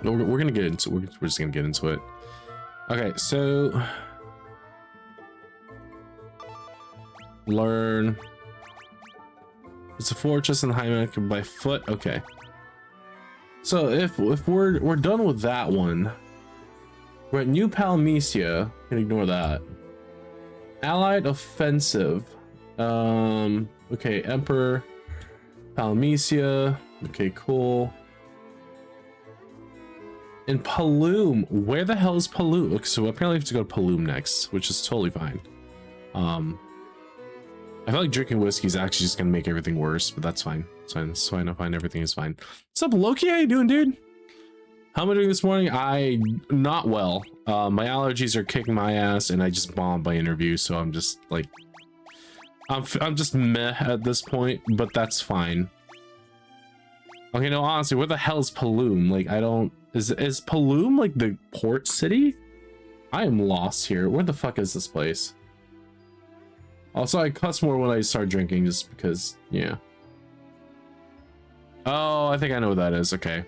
We're gonna get into. We're just gonna get into it. Okay, so learn. It's a fortress in the high mountain by foot. Okay. So if we're done with that one, we're at New Palmesia. Can ignore that. Allied offensive. Okay, Emperor Palmesia. Okay, cool. In Paloom, where the hell is Paloom? Okay, so apparently we have to go to Paloom next, which is totally fine. I feel like drinking whiskey is actually just gonna make everything worse, but that's fine. It's fine. It's fine. I'm fine. Everything is fine. What's up, Loki? How you doing, dude? How am I doing this morning? Not well. My allergies are kicking my ass, and I just bombed my interview, so I'm just like, I'm just meh at this point, but that's fine. Okay, no, honestly, where the hell is Paloom? Like, I don't. Is Paloom like the port city? I am lost here. Where the fuck is this place? Also, I cuss more when I start drinking just because, yeah. Oh, I think I know what that is. Okay.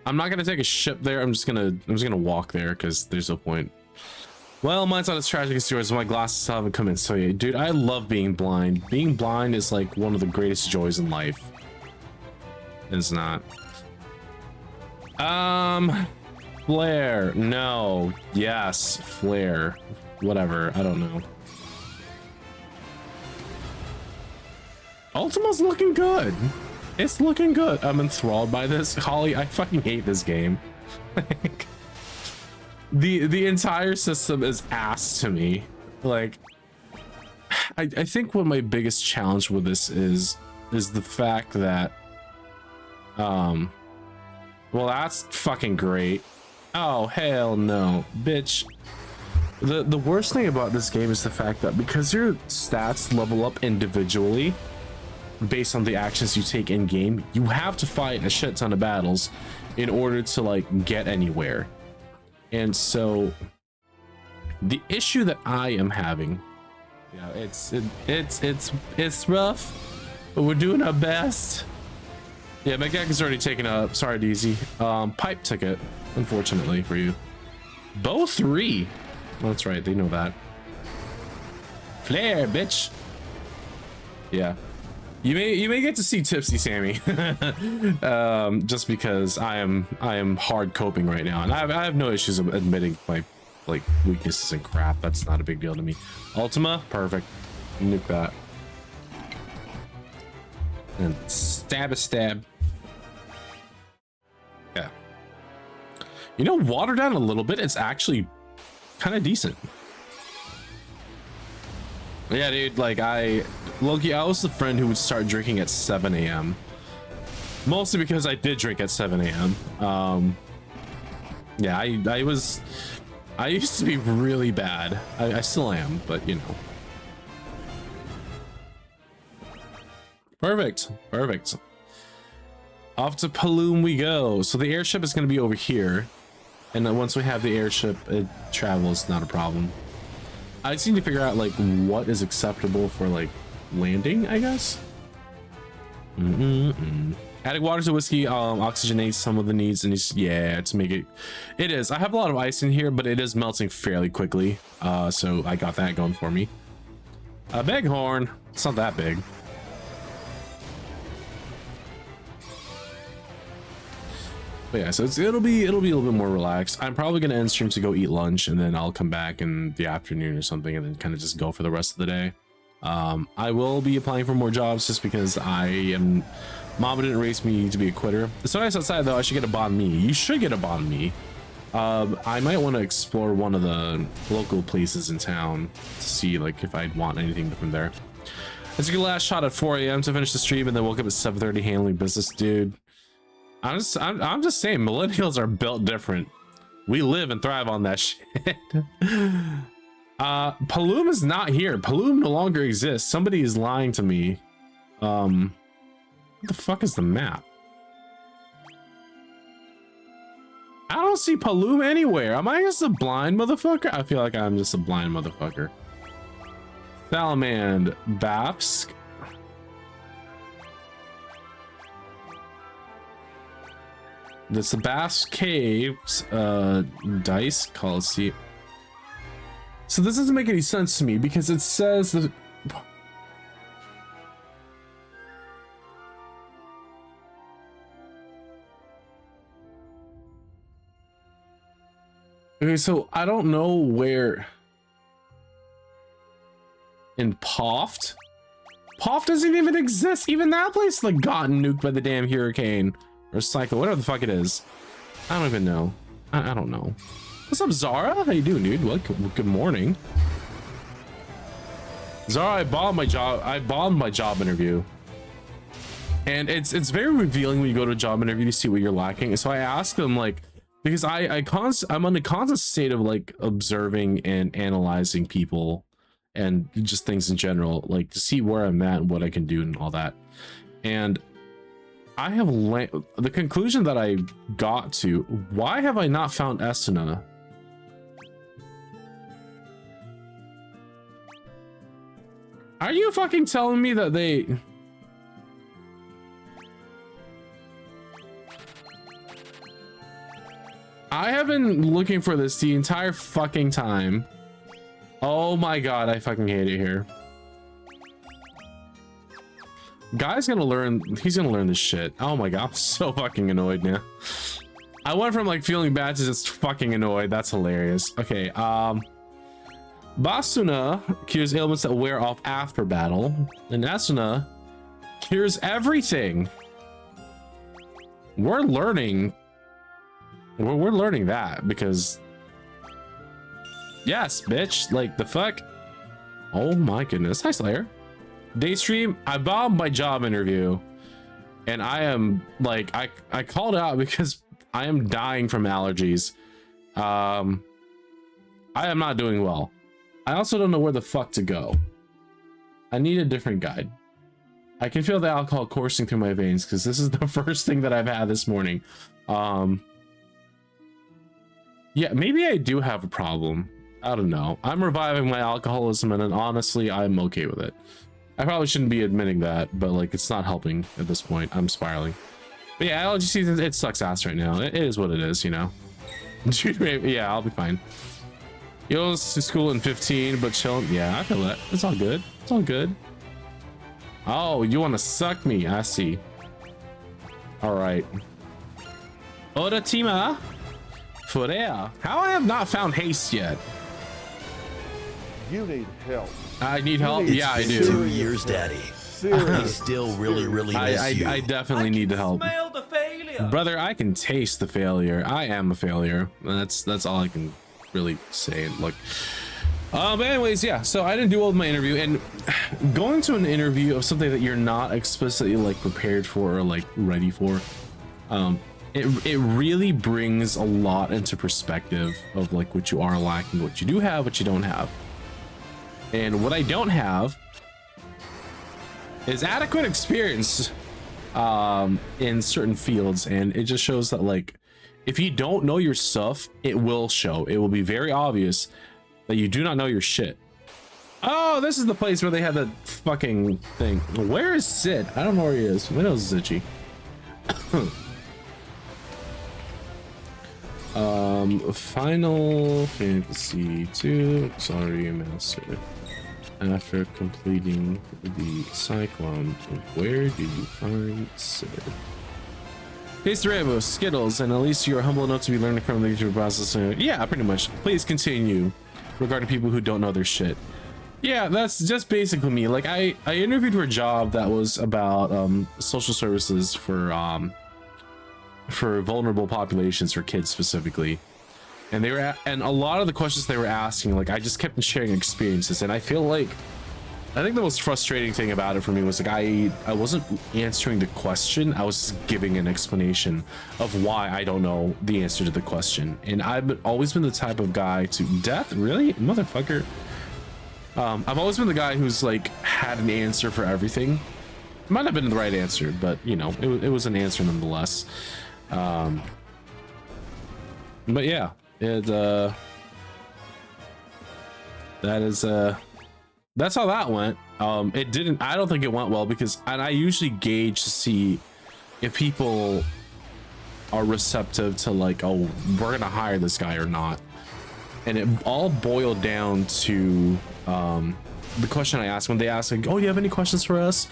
I'm not gonna take a ship there. I'm just gonna walk there because there's no point. Well, mine's not as tragic as yours. My glasses still haven't come in. So yeah, dude, I love being blind. Being blind is like one of the greatest joys in life. It's not. Flare. No. Yes. Flare. Whatever. I don't know. Ultima's looking good. It's looking good. I'm enthralled by this. Holly, I fucking hate this game. the entire system is ass to me. Like, I think what my biggest challenge with this is the fact that well, that's fucking great. Oh, hell no, bitch. The worst thing about this game is the fact that because your stats level up individually based on the actions you take in game, you have to fight a shit ton of battles in order to like get anywhere. And so the issue that I am having, yeah, it's rough, but we're doing our best. Yeah, Megak is already taken up. Sorry, DZ. Pipe ticket, unfortunately for you. Bow 3. Oh, that's right, they know that. Flare, bitch. Yeah. You may get to see Tipsy Sammy. Just because I am hard coping right now, and I have no issues of admitting my like weaknesses and crap. That's not a big deal to me. Ultima, perfect. Nuke that. And stab a stab. Yeah. You know, water down a little bit, it's actually kind of decent. Yeah, dude, like Loki, I was the friend who would start drinking at 7 a.m. Mostly because I did drink at 7 a.m. Yeah, I used to be really bad. I still am, but you know. Perfect. Off to Paloom we go. So the airship is going to be over here, and then once we have the airship, it travels, not a problem. I just need to figure out like what is acceptable for like landing, I guess. Adding water to whiskey oxygenates some of the needs, and yeah, to make it is. I have a lot of ice in here, but it is melting fairly quickly, so I got that going for me. A bighorn. It's not that big. But yeah, so it'll be a little bit more relaxed. I'm probably gonna end stream to go eat lunch, and then I'll come back in the afternoon or something, and then kind of just go for the rest of the day. I will be applying for more jobs just because Mama didn't raise me to be a quitter. It's so nice outside though. I should get a banh mi. You should get a banh mi. I might want to explore one of the local places in town to see like if I'd want anything from there. Let's get a last shot at 4 a.m. to finish the stream, and then woke up at 7:30 handling business, dude. I'm just saying, millennials are built different. We live and thrive on that shit. Paloom is not here. Paloom no longer exists. Somebody is lying to me. What the fuck is the map? I don't see Paloom anywhere. Am I just a blind motherfucker? I feel like I'm just a blind motherfucker. Salamand, Bapsk. That's the Bapsk Caves, Dice Coliseum. So this doesn't make any sense to me because it says that. Okay, so I don't know where in Poft. Poft doesn't even exist. Even that place like gotten nuked by the damn hurricane or cyclone, whatever the fuck it is. I don't even know. I don't know. What's up, Zara? How you doing, dude? Well, good morning. Zara, I bombed my job interview. And it's very revealing when you go to a job interview to see what you're lacking. So I asked them like, because I'm on a constant state of like observing and analyzing people and just things in general, like to see where I'm at and what I can do and all that. And I have the conclusion that I got to, why have I not found Esuna? Are you fucking telling me that they... I have been looking for this the entire fucking time. Oh my god, I fucking hate it here. Guy's gonna learn, he's gonna learn this shit. Oh my god, I'm so fucking annoyed now. I went from like feeling bad to just fucking annoyed. That's hilarious. Okay, Basuna cures ailments that wear off after battle, and Esuna cures everything. We're learning that because yes, bitch, like the fuck. Oh my goodness. Hi, Slayer. Daystream, I bombed my job interview and I am like, I called out because I am dying from allergies. I am not doing well. I also don't know where the fuck to go. I need a different guide. I can feel the alcohol coursing through my veins because this is the first thing that I've had this morning. Yeah, maybe I do have a problem. I don't know. I'm reviving my alcoholism and honestly, I'm okay with it. I probably shouldn't be admitting that, but like it's not helping at this point. I'm spiraling. But yeah, allergy season, it sucks ass right now. It is what it is, you know. Yeah, I'll be fine. You go to school in 15, but chilling. Yeah, I feel that. It's all good. It's all good. Oh, you want to suck me? I see. All right. Ora Tima. Forea. How I have not found haste yet? You need help. I need help. Yeah, I do. 2 years, Daddy. I still really miss you. I definitely need the help. Smell the failure. Brother, I can taste the failure. I am a failure. That's all I can really say. Look. But anyways, yeah. So I didn't do well with my interview, and going to an interview of something that you're not explicitly like prepared for or like ready for, it really brings a lot into perspective of like what you are lacking, what you do have, what you don't have. And what I don't have is adequate experience in certain fields, and it just shows that like if you don't know your stuff, it will show. It will be very obvious that you do not know your shit. Oh, this is the place where they had the fucking thing. Where is Sid? I don't know where he is. My nose is itchy. Final Fantasy 2. Sorry, Master. After completing the Cyclone, where do you find Sid? Taste the rainbow, Skittles, and at least you're humble enough to be learning from the YouTube process. Yeah, pretty much. Please continue regarding people who don't know their shit. Yeah, that's just basically me. Like I interviewed for a job that was about social services for vulnerable populations, for kids specifically. And they were and a lot of the questions they were asking, like I just kept sharing experiences, and I think the most frustrating thing about it for me was like I wasn't answering the question, I was just giving an explanation of why I don't know the answer to the question. And I've always been the type of guy to death, really, motherfucker. I've always been the guy who's like had an answer for everything. It might not have been the right answer, but you know, it was an answer nonetheless. But yeah, it that's how that went. It didn't, I don't think it went well because, and I usually gauge to see if people are receptive to like, oh, we're gonna hire this guy or not. And it all boiled down to the question I asked when they ask like, oh, do you have any questions for us?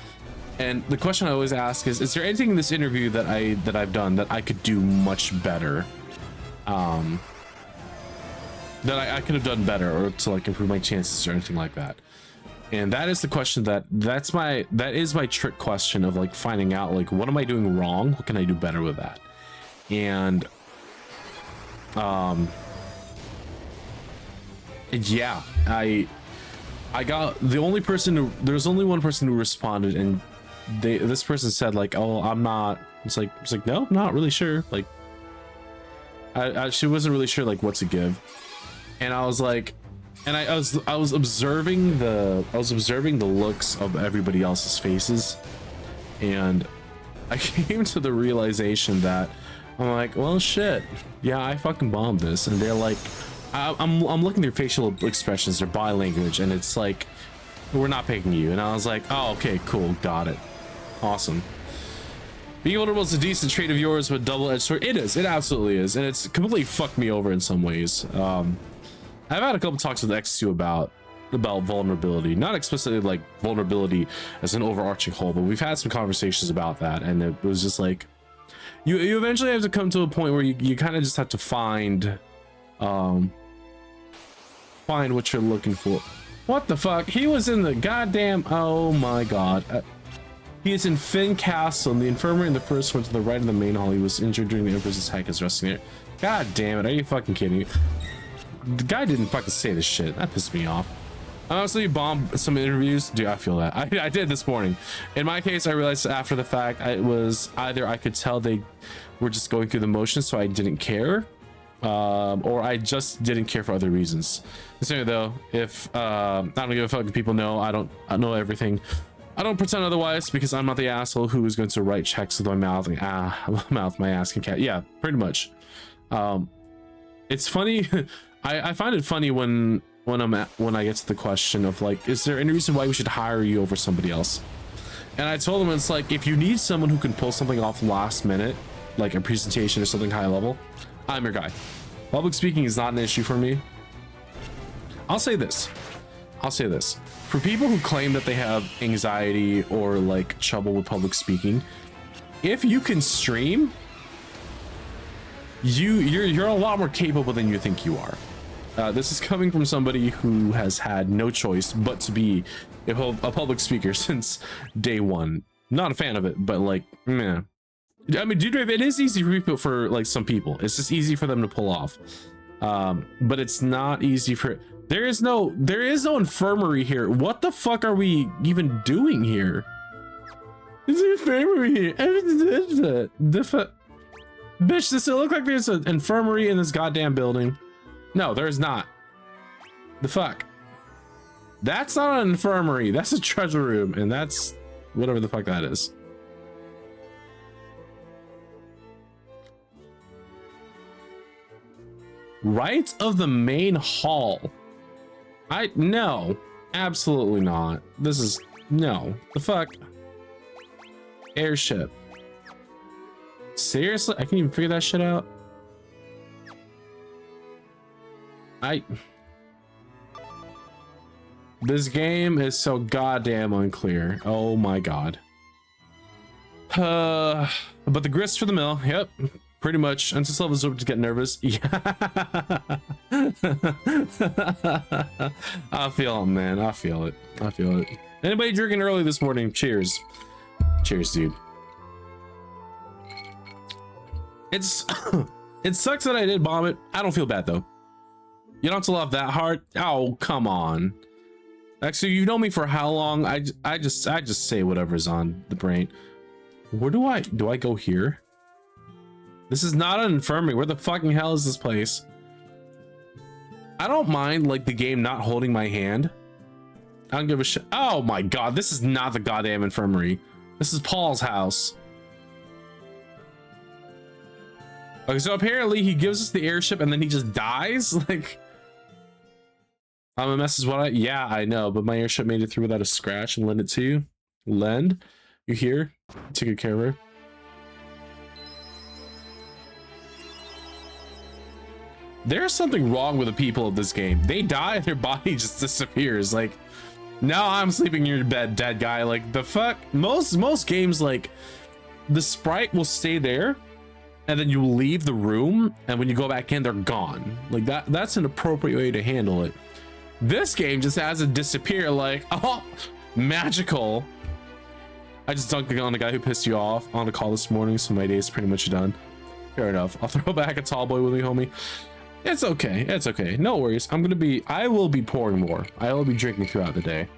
And the question I always ask is there anything in this interview that I've done that I could do much better? That I could have done better, or to like improve my chances or anything like that. And that is the question that is my trick question of like finding out like, what am I doing wrong? What can I do better with that? And yeah, I got the only person who, there's only one person who responded, and this person said like, oh, I'm not, it's like no, I'm not really sure, like she wasn't really sure like what to give. And I was like, and I was observing the looks of everybody else's faces, and I came to the realization that I'm like, well, shit, yeah, I fucking bombed this. And they're like, I'm looking at their facial expressions, their body language, and it's like, we're not picking you. And I was like, oh, okay, cool, got it, awesome. Being vulnerable is a decent trait of yours with double-edged sword. It is, it absolutely is, and it's completely fucked me over in some ways. I've had a couple talks with X2 about vulnerability, not explicitly like vulnerability as an overarching whole, but we've had some conversations about that, and it was just like, you eventually have to come to a point where you kind of just have to find what you're looking for. What the fuck? He was in the goddamn, oh my god. He is in Finn Castle in the infirmary in the first one to the right of the main hall. He was injured during the Empress's attack, is resting there. God damn it, are you fucking kidding me? The guy didn't fucking say this shit. That pissed me off. Honestly, bombed some interviews. Dude, I feel that. I did this morning. In my case, I realized after the fact, it was either I could tell they were just going through the motions, so I didn't care, or I just didn't care for other reasons. So though, if I don't give a fuck if people know I know everything. I don't pretend otherwise because I'm not the asshole who is going to write checks with my mouth and my ass can cat. Yeah, pretty much. It's funny. I find it funny when I get to the question of like, is there any reason why we should hire you over somebody else? And I told them, it's like, if you need someone who can pull something off last minute, like a presentation or something high level, I'm your guy. Public speaking is not an issue for me. I'll say this. For people who claim that they have anxiety or like trouble with public speaking, if you can stream, you're a lot more capable than you think you are. This is coming from somebody who has had no choice but to be a public speaker since day one. Not a fan of it, but like, meh. I mean, dude, it is easy for people, for like some people. It's just easy for them to pull off. But it's not easy for. There is no infirmary here. What the fuck are we even doing here? There's an infirmary here. Bitch, does it look like there's an infirmary in this goddamn building? No, there is not. The fuck? That's not an infirmary. That's a treasure room, and that's whatever the fuck that is. Right of the main hall. No, absolutely not. This is no. The fuck? Airship. Seriously? I can't even figure that shit out. This game is so goddamn unclear. Oh my god. But the grist for the mill. Yep. Pretty much. Until this level's over to get nervous. Yeah. I feel it, man. I feel it. Anybody drinking early this morning? Cheers. Cheers, dude. It sucks that I did bomb it. I don't feel bad though. You don't have to laugh that hard. Oh, come on. Actually, you know me for how long? I just say whatever's on the brain. Where do I go here? This is not an infirmary. Where the fucking hell is this place? I don't mind like the game not holding my hand. I don't give a shit. Oh my god, this is not the goddamn infirmary. This is Paul's house. Okay, so apparently he gives us the airship and then he just dies. Like, I'm a mess is what I, yeah, I know, but my airship made it through without a scratch and lend it to you. Lend, you here? Take good care of her. There's something wrong with the people of this game. They die and their body just disappears. Like, now I'm sleeping in your bed, dead guy. Like, the fuck? Most games, like, the sprite will stay there and then you leave the room, and when you go back in, they're gone. Like, that's an appropriate way to handle it. This game just has it disappear, like, oh, magical. I just dunked on the guy who pissed you off on a call this morning, so my day's pretty much done. Fair enough. I'll throw back a tall boy with me, homie. It's okay. It's okay. No worries. I will be pouring more. I will be drinking throughout the day.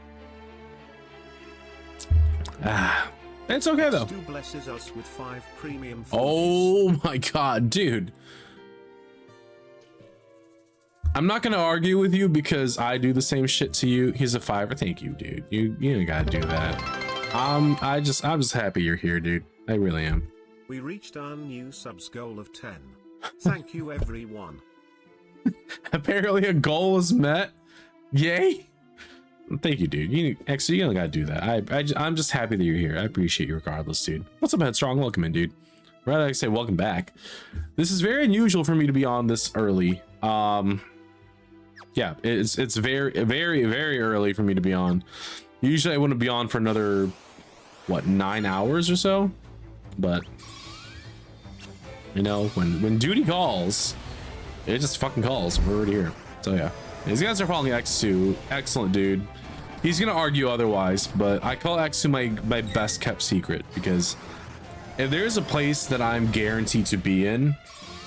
Ah, it's okay though. Stu blesses us with 5 premium. Oh my god, dude. I'm not gonna argue with you because I do the same shit to you. He's a 5. Thank you, dude. You ain't gotta do that. I'm just happy you're here, dude. I really am. We reached our new subs goal of 10. Thank you, everyone. Apparently a goal was met. Yay. Thank you, dude. You don't gotta do that. I'm just happy that you're here. I appreciate you regardless, dude. What's up, Headstrong? Welcome in, dude. Rather I say welcome back. This is very unusual for me to be on this early. Yeah, it's very early for me to be on. Usually I wouldn't be on for another, what, 9 hours or so, but you know, when duty calls, it just fucking calls. We're already here. So yeah, these guys are probably X2. Excellent, dude. He's gonna argue otherwise, but I call X2 my best kept secret, because if there's a place that I'm guaranteed to be in,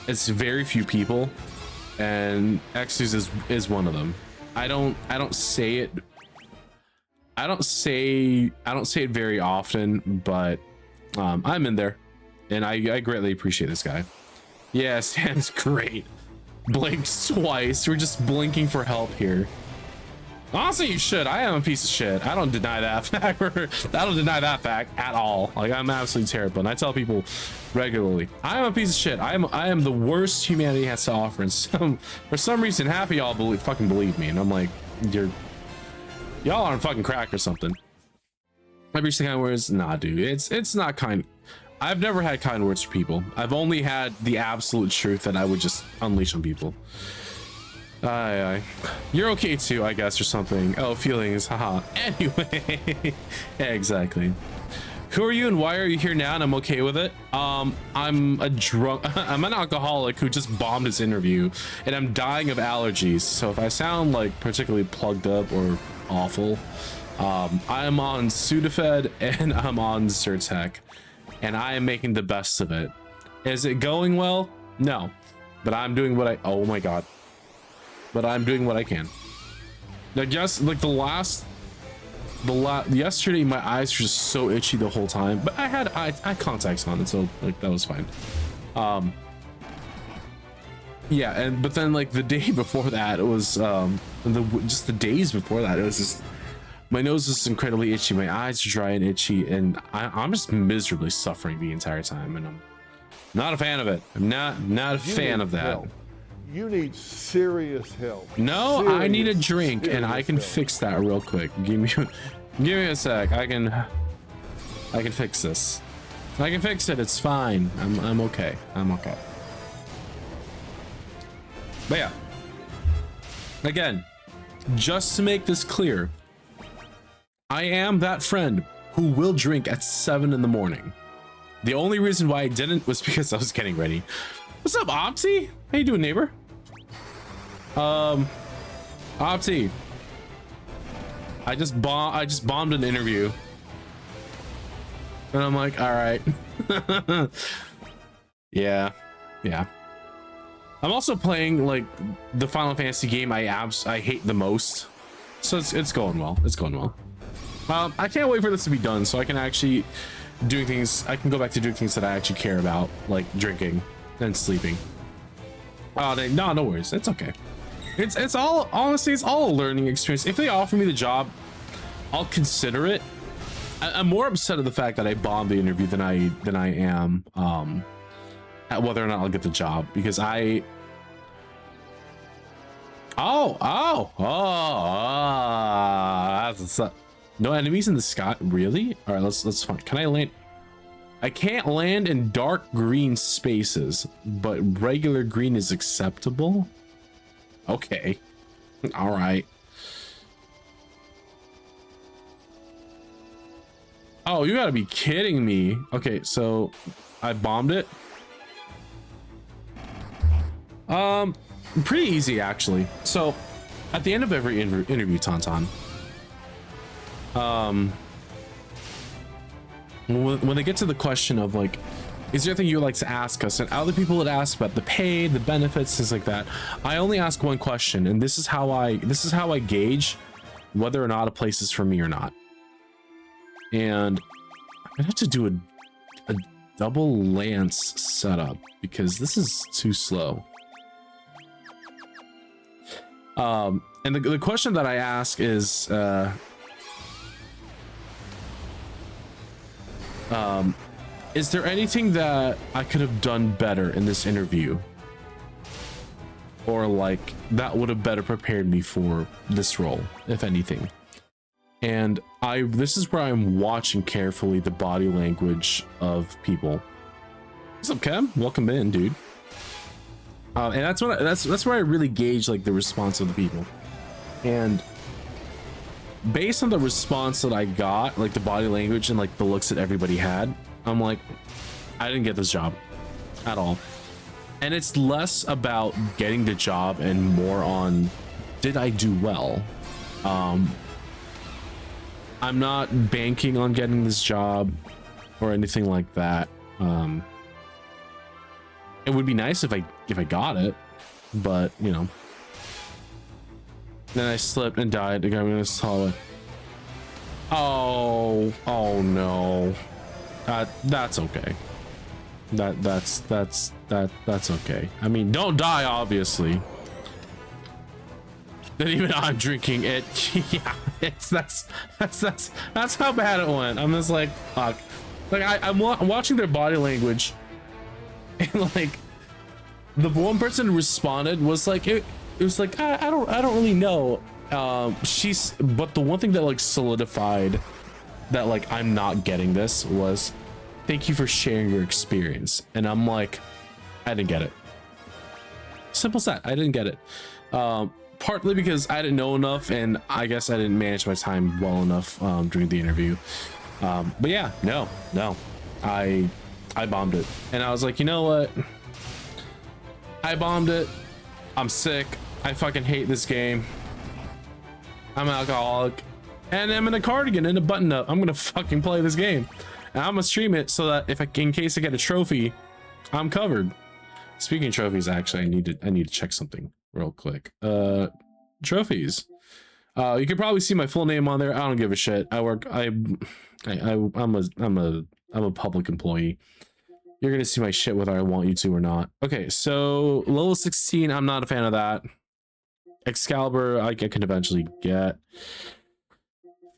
it's very few people, and X2 is one of them. I don't say it very often, but I'm in there, and I greatly appreciate this guy. Yeah, Sam's great. Blinks twice. We're just blinking for help here. Honestly, you should. I am a piece of shit. I don't deny that fact. I don't deny that fact at all. Like, I'm absolutely terrible, and I tell people regularly, I am a piece of shit. I am the worst humanity has to offer, and for some reason half of y'all fucking believe me, and I'm like, y'all aren't fucking crack or something. I've reached the kind of words. Nah, dude, it's not kind. I've never had kind words for people. I've only had the absolute truth that I would just unleash on people. Aye. You're okay too, I guess, or something. Oh, feelings, haha. Anyway, yeah, exactly. Who are you and why are you here now? And I'm okay with it. I'm a drunk. I'm an alcoholic who just bombed his interview, and I'm dying of allergies. So if I sound like particularly plugged up or awful, I'm on Sudafed and I'm on Zyrtec, and I am making the best of it. Is it going well? No, but I'm doing what oh my god. But I'm doing what I can. I guess like yesterday my eyes were just so itchy the whole time, but I had contacts on it, so like that was fine. Yeah, but then like the day before that, it was just the days before that, it was just my nose is incredibly itchy, my eyes are dry and itchy, and I'm just miserably suffering the entire time, and I'm not a fan of it. I'm not a fan of that. Help. You need serious help. No, I need a drink, and I can fix that real quick. Give me a sec. I can fix this. I can fix it. It's fine. I'm okay. I'm okay. But yeah. Again, just to make this clear, I am that friend who will drink at 7 in the morning. The only reason why I didn't was because I was getting ready. What's up, Opti? How you doing, neighbor? Opti. I just bombed an interview. And I'm like, all right. Yeah. I'm also playing like the Final Fantasy game I hate the most. So it's going well. It's going well. I can't wait for this to be done so I can actually do things. I can go back to doing things that I actually care about, like drinking and sleeping. No worries. It's okay. It's all, honestly, it's all a learning experience. If they offer me the job, I'll consider it. I'm more upset at the fact that I bombed the interview than I am whether or not I'll get the job, because I that's no enemies in the sky, really? All right, let's find. Can I land? I can't land in dark green spaces, but regular green is acceptable. Okay. All right. Oh, you gotta be kidding me. Okay, so I bombed it. Pretty easy, actually. So at the end of every interview, Tauntaun, when they get to the question of like, is there anything you would like to ask us, and other people would ask about the pay, the benefits, things like that, I only ask one question, and this is how I gauge whether or not a place is for me or not. And I have to do a double lance setup because this is too slow. And the question that I ask is there anything that I could have done better in this interview, or like that would have better prepared me for this role, if anything? And this is where I'm watching carefully the body language of people. What's up, Kev? Welcome in, dude. And that's where I really gauge like the response of the people. And based on the response that I got, like the body language and like the looks that everybody had, I'm like, I didn't get this job at all. And it's less about getting the job and more on, did I do well? I'm not banking on getting this job or anything like that. It would be nice if I got it, but you know. Then I slipped and died. I'm gonna saw it. Oh no. That's okay. That's okay. I mean, don't die, obviously. Then even I'm drinking it. Yeah, that's how bad it went. I'm just like, fuck. Like I'm watching their body language, and like the one person responded was like, it was like, I don't really know. But the one thing that like solidified that like I'm not getting this was, thank you for sharing your experience. And I'm like, I didn't get it. Simple as that. I didn't get it. Partly because I didn't know enough, and I guess I didn't manage my time well enough during the interview. But yeah, no, I bombed it, and I was like, you know what? I bombed it. I'm sick. I fucking hate this game. I'm an alcoholic, and I'm in a cardigan and a button up. I'm gonna fucking play this game, and I'm gonna stream it so that in case I get a trophy, I'm covered. Speaking of trophies, actually, I need to check something real quick. Trophies. You can probably see my full name on there. I don't give a shit. I'm a public employee. You're gonna see my shit whether I want you to or not. Okay, so level 16, I'm not a fan of that. Excalibur, I can eventually get.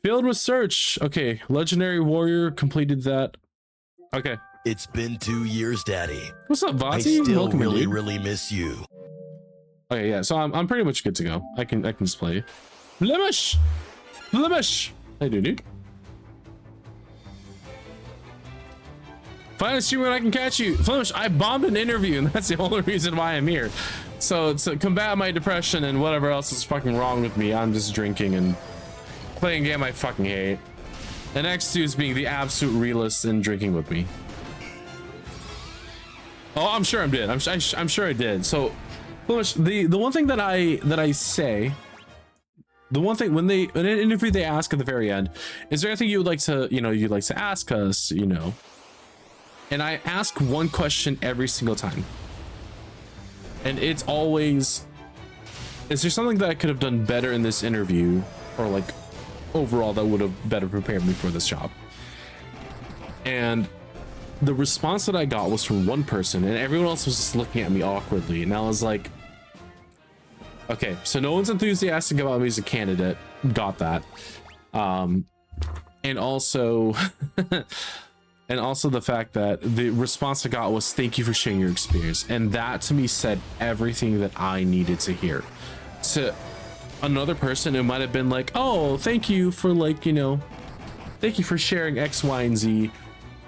Filled with search. Okay, legendary warrior, completed that. Okay. It's been 2 years, Daddy. What's up, Vati? I still Welcome, really, dude. really miss you. Okay, yeah, so I'm pretty much good to go. I can just play. Blemish! Blemish! Hey, dude. Find a stream when I can catch you. Flemish, I bombed an interview, and that's the only reason why I'm here. So to combat my depression and whatever else is fucking wrong with me, I'm just drinking and playing a game I fucking hate. And X2 is being the absolute realist and drinking with me. Oh, I'm sure I did. I'm sure I did. So, Flemish, the one thing that I say, the one thing when in an interview they ask at the very end, is there anything you would like to, you'd like to ask us, And I ask one question every single time. And it's always, is there something that I could have done better in this interview, or like overall that would have better prepared me for this job? And the response that I got was from one person, and everyone else was just looking at me awkwardly. And I was like, okay, so no one's enthusiastic about me as a candidate. Got that. And also And also the fact that the response I got was thank you for sharing your experience. And that to me said everything that I needed to hear. To another person, it might have been like, oh, thank you for like, you know, thank you for sharing X, Y, and Z.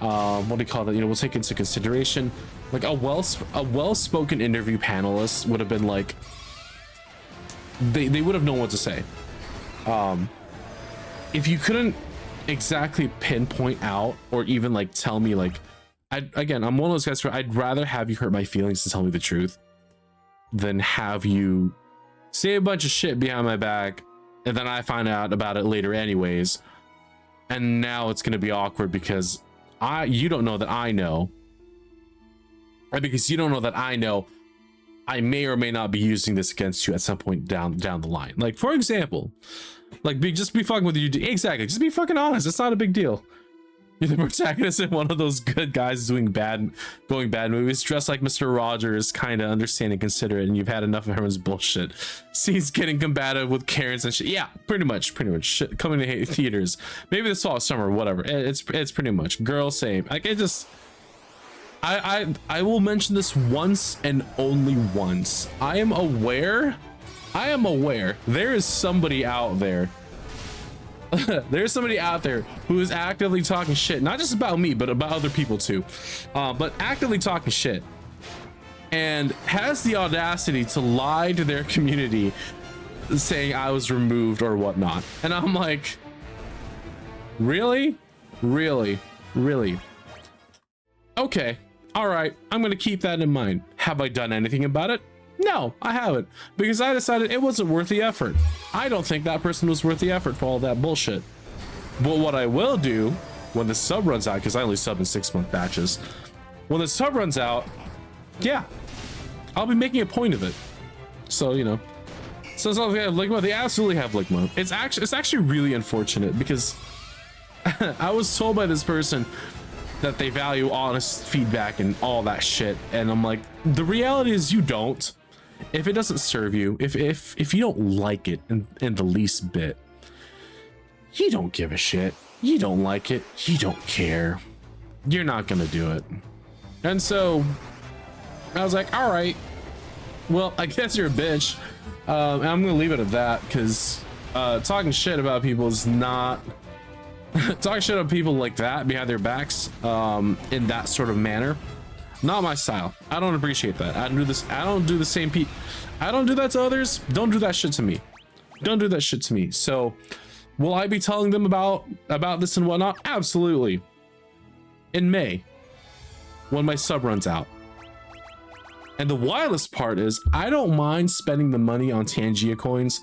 What do you call that? You know, we'll take into consideration. Like a well-spoken interview panelist would have been like, they would have known what to say. If you couldn't exactly pinpoint out or even like tell me like, again, I'm one of those guys where I'd rather have you hurt my feelings to tell me the truth than have you say a bunch of shit behind my back and then I find out about it later anyways, and now it's gonna be awkward because you don't know that I know, or because you don't know that I know I may or may not be using this against you at some point down the line. Like for example, like just be fucking with you. Exactly. Just be fucking honest. It's not a big deal. You're the protagonist in one of those good guys going bad movies, dressed like Mr. Rogers, kind of understanding, considerate, and you've had enough of everyone's bullshit. Scenes getting combative with Karens and shit. Yeah, pretty much shit coming to theaters. Maybe this fall, summer, whatever. It's pretty much girl same. Like it just. I will mention this once and only once. I am aware there is somebody out there. There's somebody out there who is actively talking shit, not just about me, but about other people too. But actively talking shit and has the audacity to lie to their community saying I was removed or whatnot. And I'm like, really? Okay. All right, I'm gonna keep that in mind. Have I done anything about it? No, I haven't, because I decided it wasn't worth the effort. I don't think that person was worth the effort for all that bullshit. But what I will do when the sub runs out, because I only sub in 6-month batches, when the sub runs out, yeah, I'll be making a point of it. So, you know, so it's not like they have Ligma. They absolutely have Ligma. It's actually really unfortunate because I was told by this person that they value honest feedback and all that shit, and I'm like, the reality is you don't. If it doesn't serve you, if you don't like it in the least bit, you don't give a shit. You don't like it, you don't care, you're not gonna do it. And so I was like, all right, well, I guess you're a bitch. And I'm gonna leave it at that, because talking shit about people is not talking shit about people like that behind their backs in that sort of manner, not my style. I don't appreciate that. I don't do this. I don't do the same I don't do that to others. Don't do that shit to me. Don't do that shit to me. So will I be telling them about this and whatnot? Absolutely. In May, when my sub runs out. And the wildest part is I don't mind spending the money on Tangia coins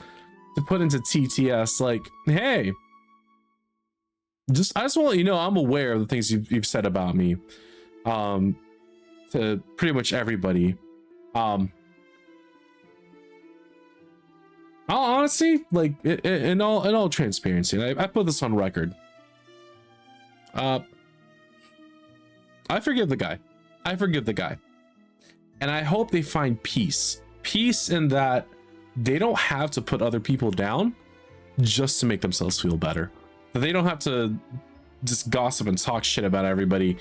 to put into TTS. Like, hey, I just want to let you know I'm aware of the things you've said about me, to pretty much everybody. I'll honestly, like, in all transparency, I put this on record. I forgive the guy. And I hope they find peace in that they don't have to put other people down just to make themselves feel better. They don't have to just gossip and talk shit about everybody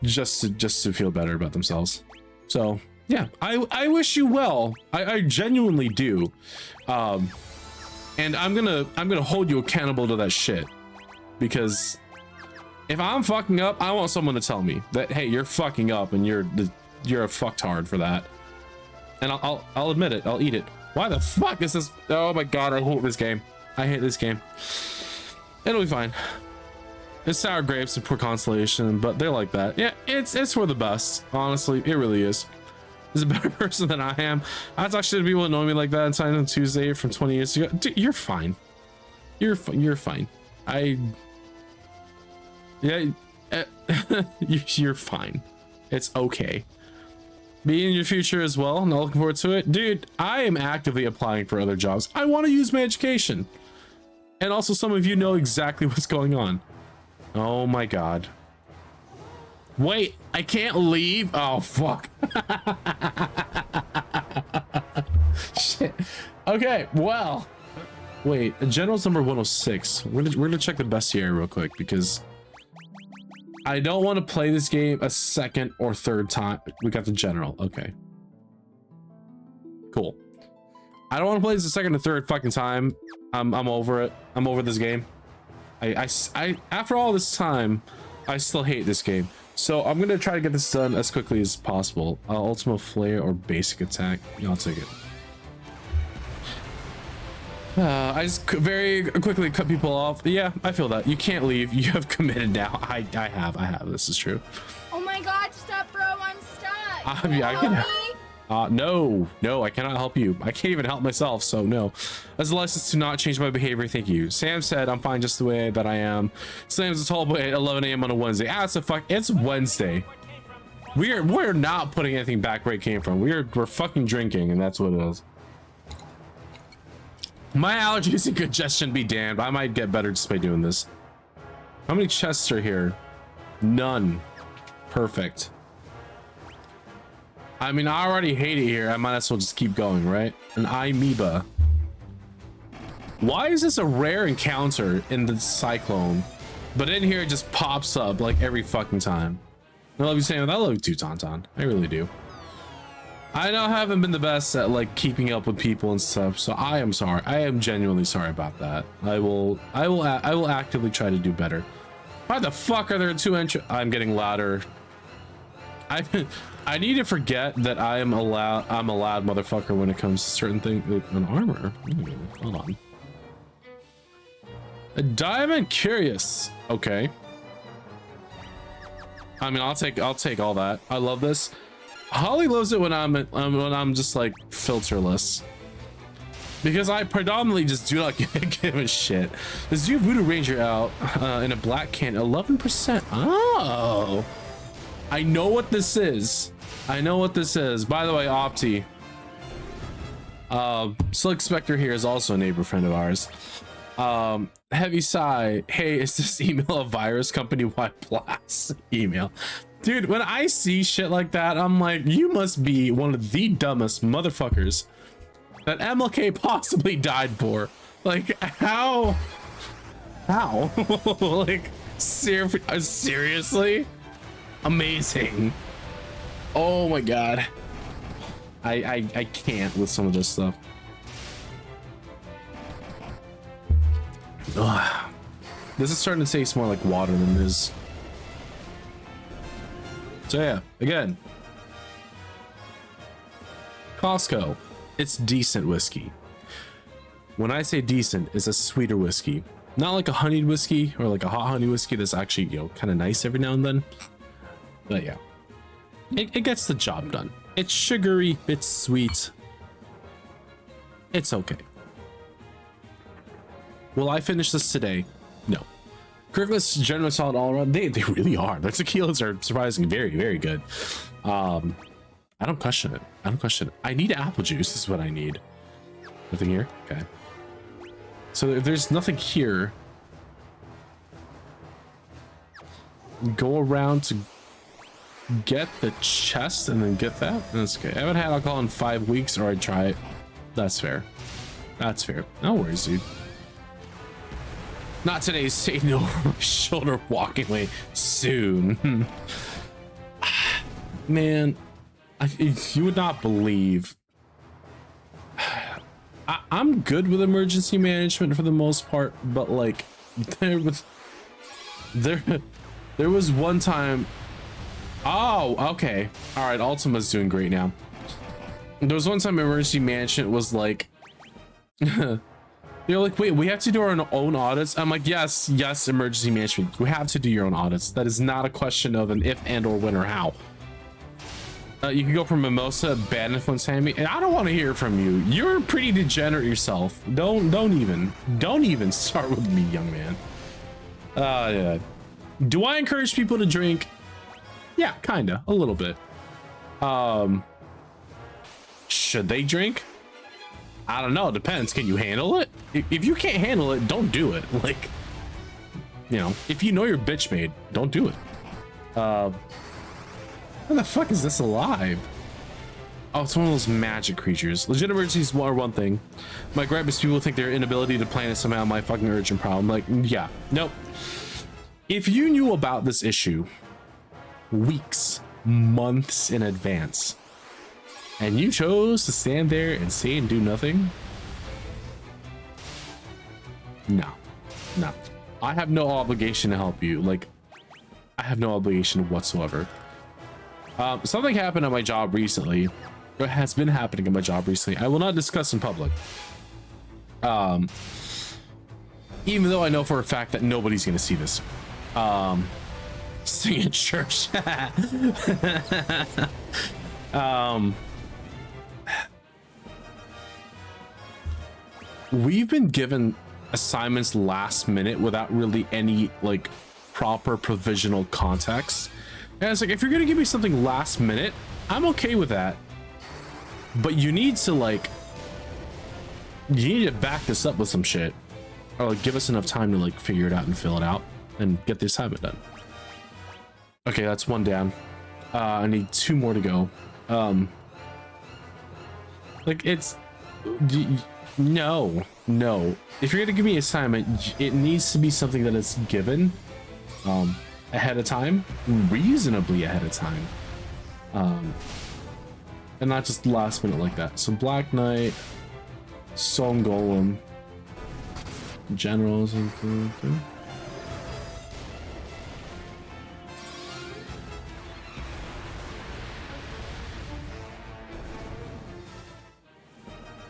just to feel better about themselves. So yeah, I wish you well. I genuinely do. And I'm gonna hold you accountable to that shit, because if I'm fucking up, I want someone to tell me that, hey, you're fucking up and you're a fucktard for that. And I'll admit it. I'll eat it. Why the fuck is this? Oh my god, I hate this game. It'll be fine. It's sour grapes and poor consolation, but they're like that. Yeah, it's for the best. Honestly, it really is. He's a better person than I am. I talk shit to people that know me like that on Tuesday from 20 years ago. Dude, you're fine. You're fine. You're fine. It's okay. Be in your future as well. Not looking forward to it. Dude, I am actively applying for other jobs. I want to use my education. And also, some of you know exactly what's going on. Oh my god. Wait, I can't leave? Oh, fuck. Shit. Okay, well. Wait, General's number 106. We're gonna check the bestiary real quick, because I don't want to play this game a second or third time. We got the general. Okay. Cool. I don't want to play this a second or third fucking time. I'm over it. I'm over this game. I after all this time, I still hate this game. So I'm gonna try to get this done as quickly as possible. Ultimate flare or basic attack. Yeah, I'll take it. I just very quickly cut people off. Yeah, I feel that. You can't leave. You have committed now. I have. This is true. Oh my god, stop, bro. I'm stuck. I can help me. No, I cannot help you. I can't even help myself, so no. As a license to not change my behavior, thank you. Sam said I'm fine just the way that I am. Sam's a tall boy at 11 a.m. on a Wednesday. It's it's Wednesday. We're not putting anything back where it came from. We're fucking drinking, and that's what it is. My allergies and congestion be damned. I might get better just by doing this. How many chests are here? None. Perfect. I mean, I already hate it here. I might as well just keep going, right? An amoeba. Why is this a rare encounter in the cyclone? But in here, it just pops up like every fucking time. I love you, Sam. I love you too, Tauntaun. I really do. I know I haven't been the best at like keeping up with people and stuff, so I am sorry. I am genuinely sorry about that. I will actively try to do better. Why the fuck are there two entries? I'm getting louder. I need to forget that I'm a loud motherfucker when it comes to certain things. An armor. Hold on. A diamond curious. Okay. I mean, I'll take all that. I love this. Holly loves it when I'm just like filterless, because I predominantly just do not give a shit. This new Voodoo Ranger out in a black can, 11%. Oh, I know what this is. I know what this is. By the way, Opti, Slick Spectre here is also a neighbor friend of ours. Heavy Sigh, hey, is this email a virus? Company-wide blast email. Dude, when I see shit like that, I'm like, you must be one of the dumbest motherfuckers that MLK possibly died for. Like, how? Like, seriously? Amazing. Oh my god. I can't with some of this stuff. Ugh. This is starting to taste more like water than it is. So yeah, again, Costco, it's decent whiskey. When I say decent, it's a sweeter whiskey, not like a honeyed whiskey or like a hot honey whiskey that's actually, you know, kind of nice every now and then. But yeah, it gets the job done. It's sugary, it's sweet, it's okay. Will I finish this today? No. Kirkland's general solid all around. They really are. Their tequilas are surprisingly very, very good. I don't question it. I need apple juice is what I need. Nothing here? Okay. So if there's nothing here, go around to get the chest and then get that. That's okay. I haven't had alcohol in 5 weeks, or I'd try it. That's fair. That's fair. No worries, dude. Not today, Satan over my shoulder walking away soon. Man, you would not believe. I'm good with emergency management for the most part, but like there was one time. Oh, okay. All right, Ultima's doing great now. There was one time emergency management was like they're like, wait, we have to do our own audits. I'm like, yes, emergency management. You have to do your own audits. That is not a question of an if and or when or how. You can go from Mimosa, bad influence, Sammy, and I don't want to hear from you. You're pretty degenerate yourself. Don't even start with me, young man. Yeah. Do I encourage people to drink? Yeah, kinda, a little bit. Should they drink? I don't know. It depends. Can you handle it? If you can't handle it, don't do it. Like, you know, if you know you're bitch made, don't do it. How the fuck is this alive? Oh, it's one of those magic creatures. Legit emergencies are one thing. My gripe is people think their inability to plan is somehow my fucking urgent problem. Like, yeah, nope. if you knew about this issue weeks, months in advance, and you chose to stand there and say and do nothing, no. I have no obligation to help you. Like, I have no obligation whatsoever. Something happened at my job recently. It has been happening at my job recently. I will not discuss in public. Even though I know for a fact that nobody's gonna see this. Sing in church. We've been given assignments last minute without really any like proper provisional context. And it's like, if you're gonna give me something last minute, I'm okay with that. But you need to back this up with some shit. Or like give us enough time to like figure it out and fill it out and get the assignment done. Okay, that's one down. I need 2 more to go. Like it's no. If you're gonna give me an assignment, it needs to be something that is given ahead of time, reasonably ahead of time, and not just last minute like that. So Black Knight, Stone Golem, Generals, and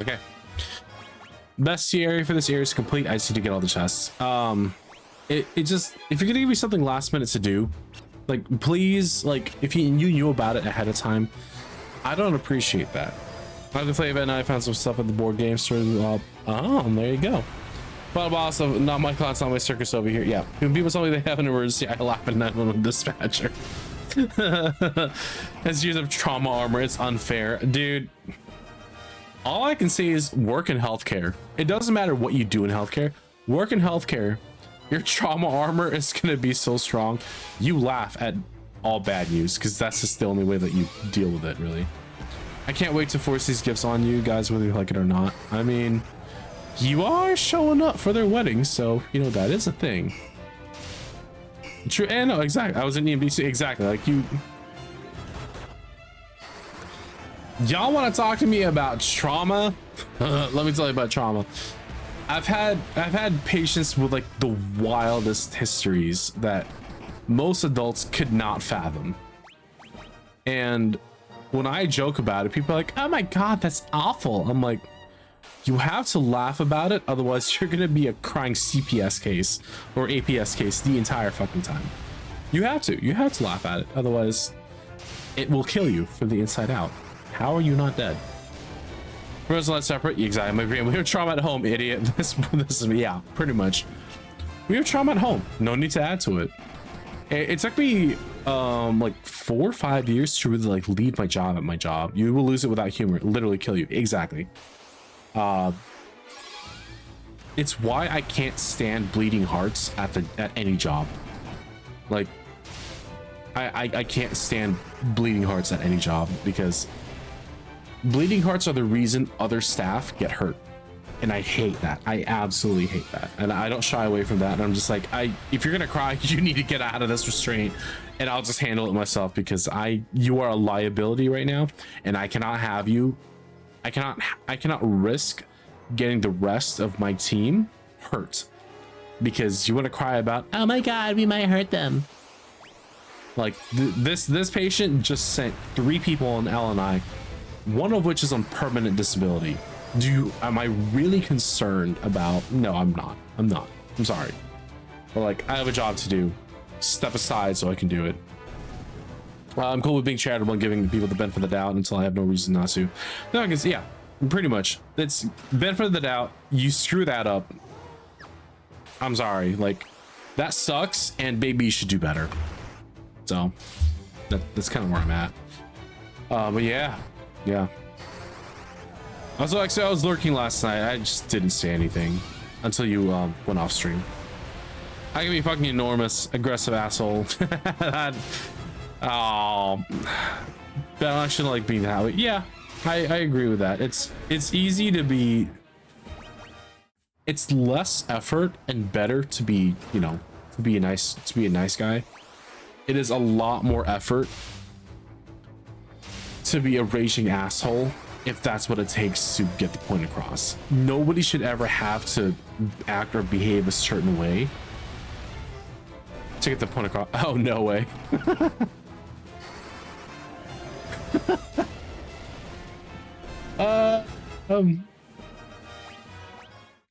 okay. Best area for this area is complete. I just need to get all the chests. It just, if you're gonna give me something last minute to do, like please, like if you knew about it ahead of time, I don't appreciate that. I can play event. I found some stuff at the board game store. Oh, there you go. But also, not my class, not my circus over here. Yeah, when people tell me they have an emergency, I laugh at that one dispatcher. As years of trauma armor, it's unfair, dude. All I can say is work in healthcare. It doesn't matter what you do in healthcare. Work in healthcare. Your trauma armor is gonna be so strong. You laugh at all bad news because that's just the only way that you deal with it, really. I can't wait to force these gifts on you guys, whether you like it or not. I mean, you are showing up for their wedding, so you know that is a thing. True, and no, exactly. I was in EMBC, exactly. Like you. Y'all want to talk to me about trauma? Let me tell you about trauma. I've had patients with like the wildest histories that most adults could not fathom. And when I joke about it, people are like, "Oh my god, that's awful." I'm like, you have to laugh about it, otherwise you're gonna be a crying CPS case or APS case the entire fucking time. You have to laugh at it, otherwise it will kill you from the inside out. How are you not dead? Where's that separate? Exactly. We have trauma at home, idiot. This yeah, pretty much. We have trauma at home. No need to add to it. It took me like 4 or 5 years to really like leave my job at my job. You will lose it without humor. It'll literally kill you. Exactly. It's why I can't stand bleeding hearts at any job. Like I can't stand bleeding hearts at any job because bleeding hearts are the reason other staff get hurt, and I hate that. I absolutely hate that, and I don't shy away from that. And I'm just like, if you're gonna cry, you need to get out of this restraint, and I'll just handle it myself because you are a liability right now, and I cannot have you. I cannot risk getting the rest of my team hurt because you want to cry about, oh my god, we might hurt them. Like this patient just sent 3 people on LNI, one of which is on permanent disability. Am I really concerned about? No, I'm not. I'm sorry. But like, I have a job to do. Step aside so I can do it. I'm cool with being charitable and giving people the benefit of the doubt until I have no reason not to. No, because yeah, pretty much. It's benefit of the doubt. You screw that up, I'm sorry. Like, that sucks, and maybe you should do better. So that's kind of where I'm at. But yeah. Also, actually, I was lurking last night. I just didn't say anything until you went off stream. I can be fucking enormous, aggressive asshole. Oh, but I shouldn't like being that way. Yeah, I agree with that. It's easy to be. It's less effort and better to be, you know, to be a nice guy. It is a lot more effort to be a raging asshole if that's what it takes to get the point across. Nobody should ever have to act or behave a certain way to get the point across. Oh, no way.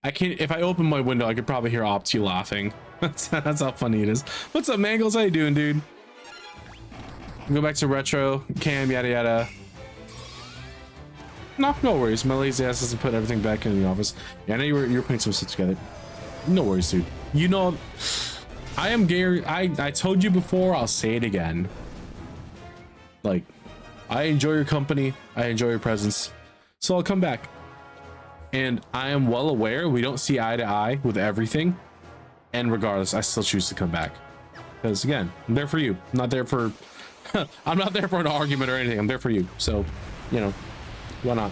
I can't. If I open my window, I could probably hear Opti laughing. That's how funny it is. What's up, Mangles? How you doing, dude? Go back to retro cam, yada yada. No worries. My lazy ass doesn't put everything back in the office. Yeah, I know you're putting some shit together. No worries, dude. You know, I am Gary. I told you before. I'll say it again. Like, I enjoy your company. I enjoy your presence. So I'll come back. And I am well aware we don't see eye to eye with everything. And regardless, I still choose to come back. Because again, I'm there for you. I'm not there for I'm not there for an argument or anything. I'm there for you. So, you know, why not?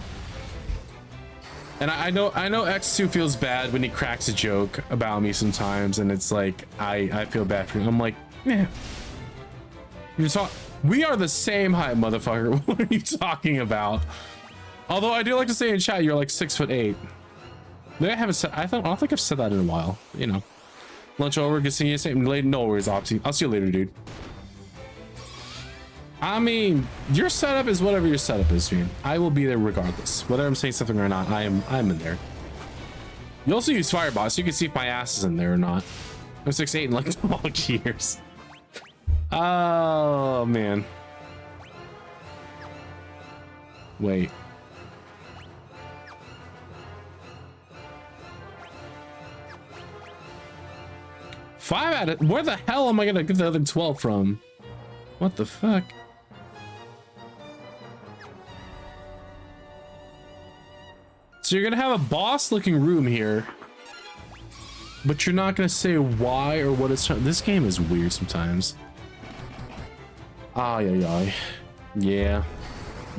And I know X2 feels bad when he cracks a joke about me sometimes, and it's like I feel bad for him. I'm like, yeah. We are the same height, motherfucker. What are you talking about? Although I do like to say in chat, you're like 6'8". Maybe I haven't said. I don't think I've said that in a while. You know, lunch over. Good seeing you. Same late. No worries, Opti. I'll see you later, dude. I mean, your setup is whatever your setup is, man. I will be there regardless, whether I'm saying something or not. I'm in there. You also use Fireball, so you can see if my ass is in there or not. I'm 6'8" in like 12 years. Oh man. Wait. Where the hell am I gonna get the other 12 from? What the fuck? So you're gonna have a boss looking room here, but you're not gonna say why or what it's. This game is weird sometimes. Ay, ay, ay. Yeah.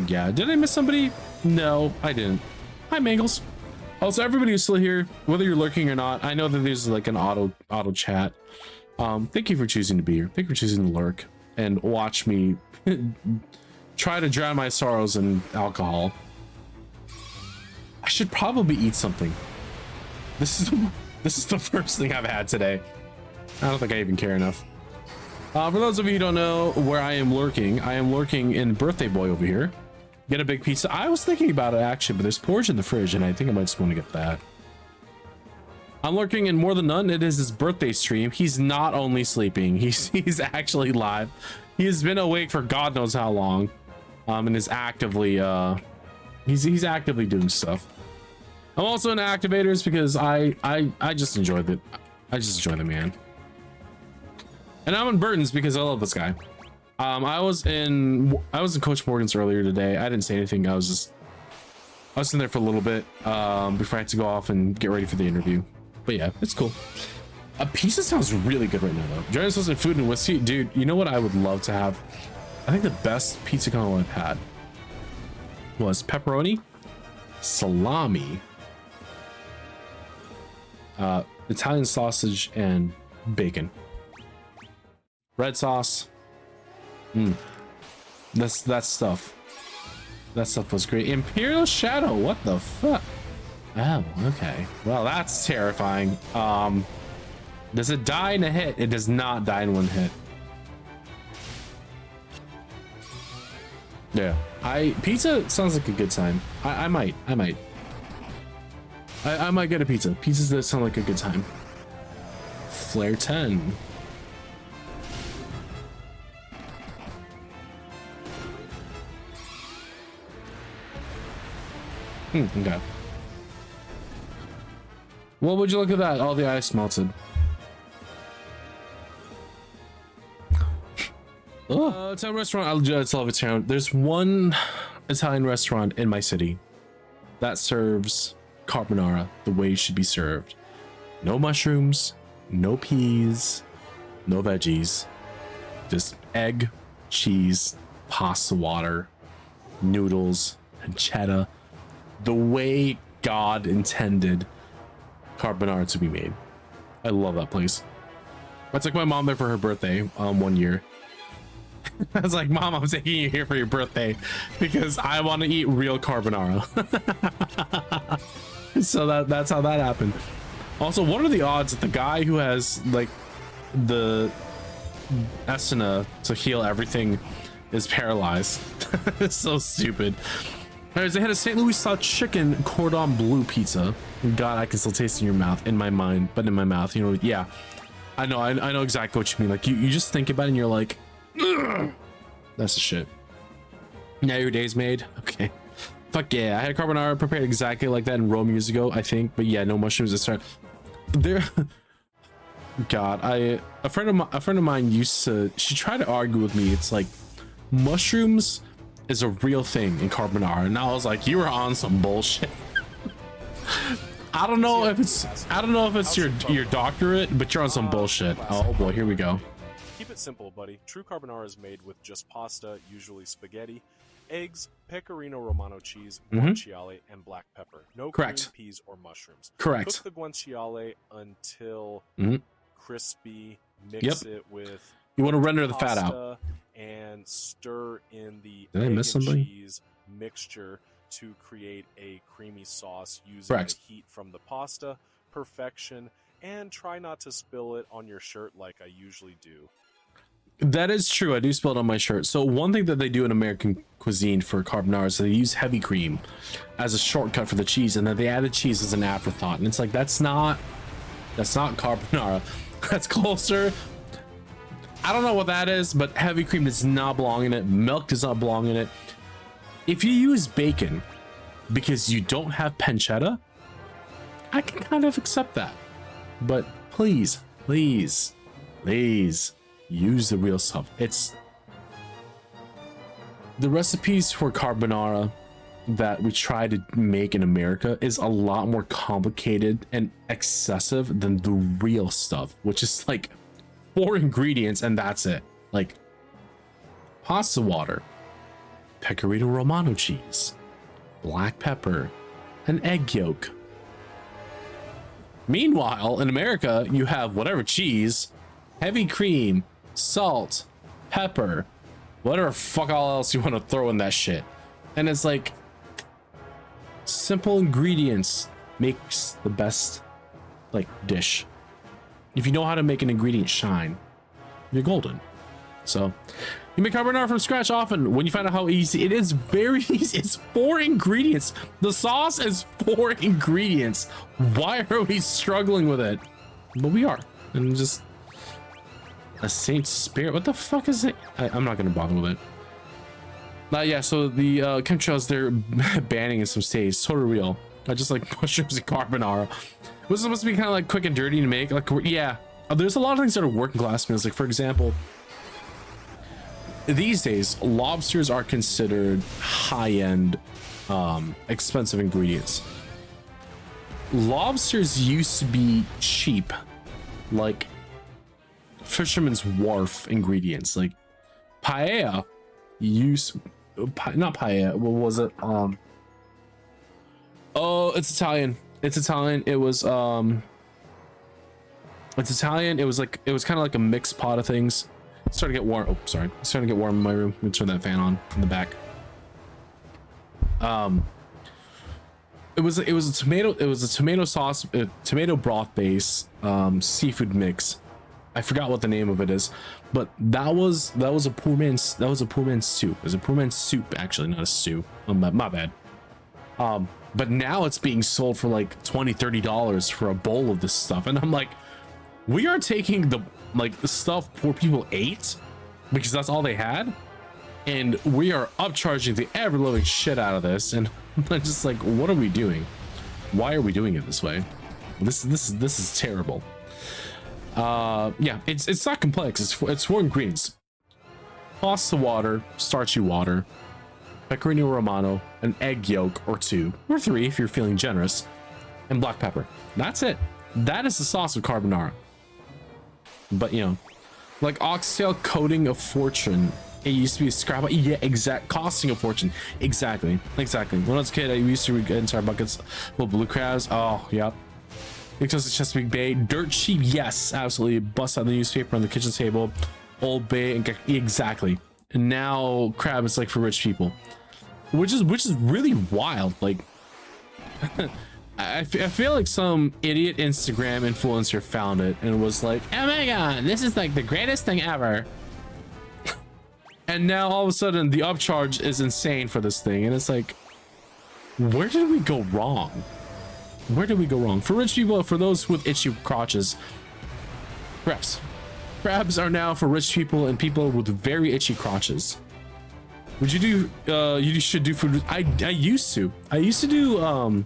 Did I miss somebody? No, I didn't. Hi, Mangles. Also, everybody who's still here, whether you're lurking or not, I know that there's like an auto chat. Thank you for choosing to be here. Thank you for choosing to lurk and watch me try to drown my sorrows in alcohol. I should probably eat something. This is the first thing I've had today. I don't think I even care enough. For those of you who don't know where I am lurking in Birthday Boy over here. Get a big pizza. I was thinking about it actually, but there's porridge in the fridge and I think I might just want to get that. I'm lurking in More Than None. It is his birthday stream. He's not only sleeping, he's actually live. He has been awake for God knows how long. And is actively he's actively doing stuff. I'm also in Activators because I just enjoy it. I just enjoy the man. And I'm in Burton's because I love this guy. I was in Coach Morgan's earlier today. I didn't say anything. I was in there for a little bit before I had to go off and get ready for the interview. But yeah, it's cool. A pizza sounds really good right now though. Join us in food and whiskey, dude. You know what I would love to have? I think the best pizza combo I've had was pepperoni, salami, Italian sausage, and bacon. Red sauce. That stuff was great. Imperial Shadow, what the fuck? Oh, okay. Well, that's terrifying. Does it die in a hit? It does not die in one hit. Yeah. Pizza sounds like a good time. I might get a pizza. Pizzas that sound like a good time. Flare 10. Okay. Well, would you look at that? All the ice melted. Italian restaurant. I'll tell Italian. There's one Italian restaurant in my city that serves carbonara the way it should be served. No mushrooms, no peas, no veggies. Just egg, cheese, pasta water, noodles, pancetta. The way God intended carbonara to be made. I love that place. I took my mom there for her birthday 1 year. I was like, Mom, I'm taking you here for your birthday because I want to eat real carbonara. So that's how that happened. Also, what are the odds that the guy who has like the Estina to heal everything is paralyzed? It's so stupid. Anyways, they had a St. Louis style chicken cordon bleu pizza. God, I can still taste it in your mouth, in my mind, but in my mouth, you know. Yeah, I know exactly what you mean. Like you just think about it and you're like, ugh. That's the shit. Now your day's made. Okay, fuck yeah. I had carbonara prepared exactly like that in Rome years ago, I think, but yeah, no mushrooms this time. There. God, a friend of mine used to, she tried to argue with me. It's like mushrooms is a real thing in carbonara, and I was like, you were on some bullshit. I don't know if it's your doctorate, but you're on some bullshit. Oh boy, here we go. Keep it simple, buddy. True carbonara is made with just pasta, usually spaghetti, eggs, pecorino romano cheese, guanciale, and black pepper. No cream, peas, or mushrooms. Correct. Cook the guanciale until crispy. Mix it with. You want to render the fat out and stir in the egg and cheese mixture to create a creamy sauce using the heat from the pasta. Perfection. And try not to spill it on your shirt like I usually do. That is true. I do spill it on my shirt. So one thing that they do in American cuisine for carbonara is they use heavy cream as a shortcut for the cheese, and then they added cheese as an afterthought. And it's like, that's not carbonara. That's closer. I don't know what that is, but heavy cream does not belong in it. Milk does not belong in it. If you use bacon because you don't have pancetta, I can kind of accept that. But please, please, please use the real stuff. It's the recipes for carbonara that we try to make in America is a lot more complicated and excessive than the real stuff, which is like 4 ingredients and that's it. Like pasta water, pecorino romano cheese, black pepper, an egg yolk. Meanwhile, in America, you have whatever cheese, heavy cream, salt, pepper, whatever fuck all else you want to throw in that shit. And it's like simple ingredients makes the best like dish. If you know how to make an ingredient shine, you're golden. So you make carbonara from scratch often. When you find out how easy it is, very easy. It's 4 ingredients. The sauce is 4 ingredients. Why are we struggling with it? But we are. And just a Saint Spirit. What the fuck is it? I'm not gonna bother with it. Yeah, so the chemtrails they're banning in some states. Totally real. I just like mushrooms and carbonara. It was supposed to be kind of like quick and dirty to make. Like, yeah, there's a lot of things that are working class meals. Like, for example, these days lobsters are considered high-end, expensive ingredients. Lobsters used to be cheap, like fisherman's wharf ingredients, like paella. Not paella. What was it? Oh, it's Italian. It's Italian. It was it's Italian. It was kind of like a mixed pot of things. It's starting to get warm. Oh, sorry. It's starting to get warm in my room. Let me turn that fan on in the back. It was a tomato sauce, a tomato broth base, seafood mix. I forgot what the name of it is, but that was a poor man's soup. It was a poor man's soup, actually, not a stew. My bad. But now it's being sold for like $20-30 for a bowl of this stuff, and I'm like, we are taking the stuff poor people ate because that's all they had, and we are upcharging the ever-living shit out of this, and I'm just like, what are we doing? Why are we doing it this way? This is terrible. Yeah, it's not complex. It's 4 ingredients: pasta water, starchy water, pecorino romano, an egg yolk or 2 or 3 if you're feeling generous, and black pepper. That's it. That is the sauce of carbonara. But you know, like oxtail coating of fortune. It used to be a scrap. Yeah, costing a fortune. Exactly. When I was a kid, I used to get entire buckets full of blue crabs. Oh, yep. Exhausted Chesapeake Bay, dirt cheap, yes, absolutely. Bust out the newspaper on the kitchen table. Old Bay, exactly. And now crab is like for rich people, which is really wild. Like, I feel like some idiot Instagram influencer found it and was like, oh my god, this is like the greatest thing ever. And now all of a sudden the upcharge is insane for this thing, and it's like, where did we go wrong? Where did we go wrong? For rich people, for those with itchy crotches, crabs are now for rich people and people with very itchy crotches. Would you do you should do food? I used to do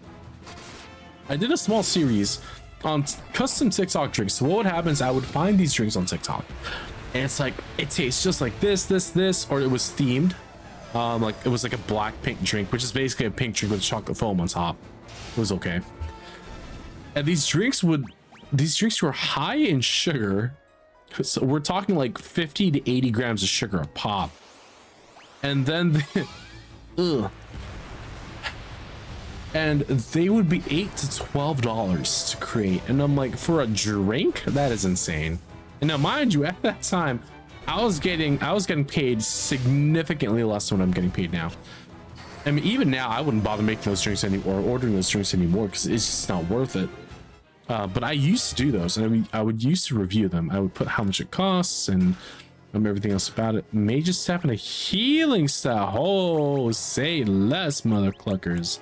I did a small series on custom TikTok drinks. So what would happen is I would find these drinks on TikTok, and it's like, it tastes just like this, or it was themed. Like it was like a black pink drink, which is basically a pink drink with chocolate foam on top. It was okay. And these drinks were high in sugar. So we're talking like 50 to 80 grams of sugar a pop. And then and they would be $8 to $12 to create. And I'm like, for a drink? That is insane. And now mind you, at that time, I was getting paid significantly less than what I'm getting paid now. I mean, even now I wouldn't bother making those drinks anymore, or ordering those drinks anymore, because it's just not worth it. But I used to do those, and I would used to review them. I would put how much it costs and everything else about it. Major step in a healing style. Oh, say less, mother cluckers.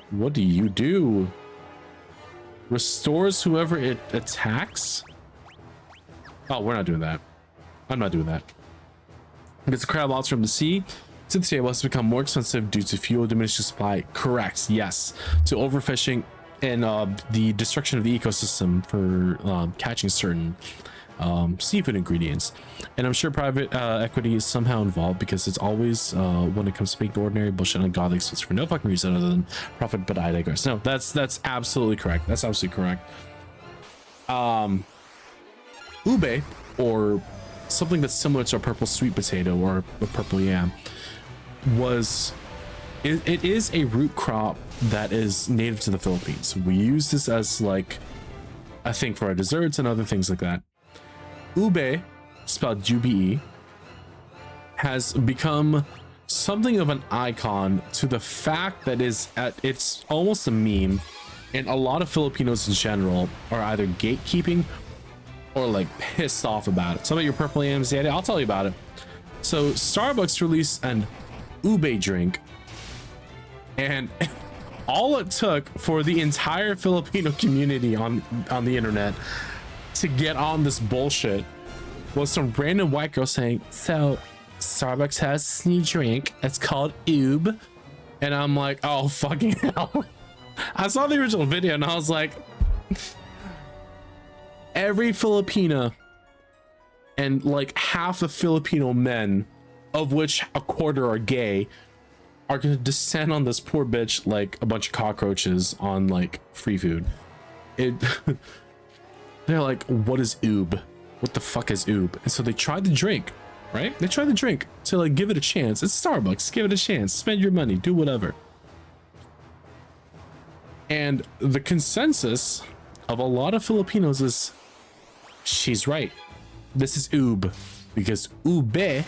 What do you do? Restores whoever it attacks? Oh, we're not doing that. I'm not doing that. Gets a crab lobster from the sea to the table has become more expensive due to fuel diminished supply. Correct. Yes. To overfishing and the destruction of the ecosystem for catching certain seafood ingredients. And I'm sure private equity is somehow involved, because it's always when it comes to making ordinary bullshit and godly expense for no fucking reason other than profit. But I digress. No, that's absolutely correct. That's absolutely correct. Ube, or something that's similar to a purple sweet potato or a purple yam, it is a root crop that is native to the Philippines. We use this as like a thing for our desserts and other things like that. Ube, spelled UBE, has become something of an icon to the fact that it's almost a meme, and a lot of Filipinos in general are either gatekeeping or like pissed off about it. Some of your purple yams, yeah, I'll tell you about it. So Starbucks released an ube drink, and all it took for the entire Filipino community on the internet to get on this bullshit was some random white girl saying, so Starbucks has this new drink, it's called Ube. And I'm like, oh fucking hell. I saw the original video and I was like, every Filipina and like half the Filipino men, of which a quarter are gay, are gonna descend on this poor bitch like a bunch of cockroaches on like free food. They're like, what is Ube? What the fuck is Ube? And so they tried the drink, right? They tried the drink to like give it a chance. It's Starbucks, give it a chance, spend your money, do whatever. And the consensus of a lot of Filipinos is, she's right. This is Ube, because ube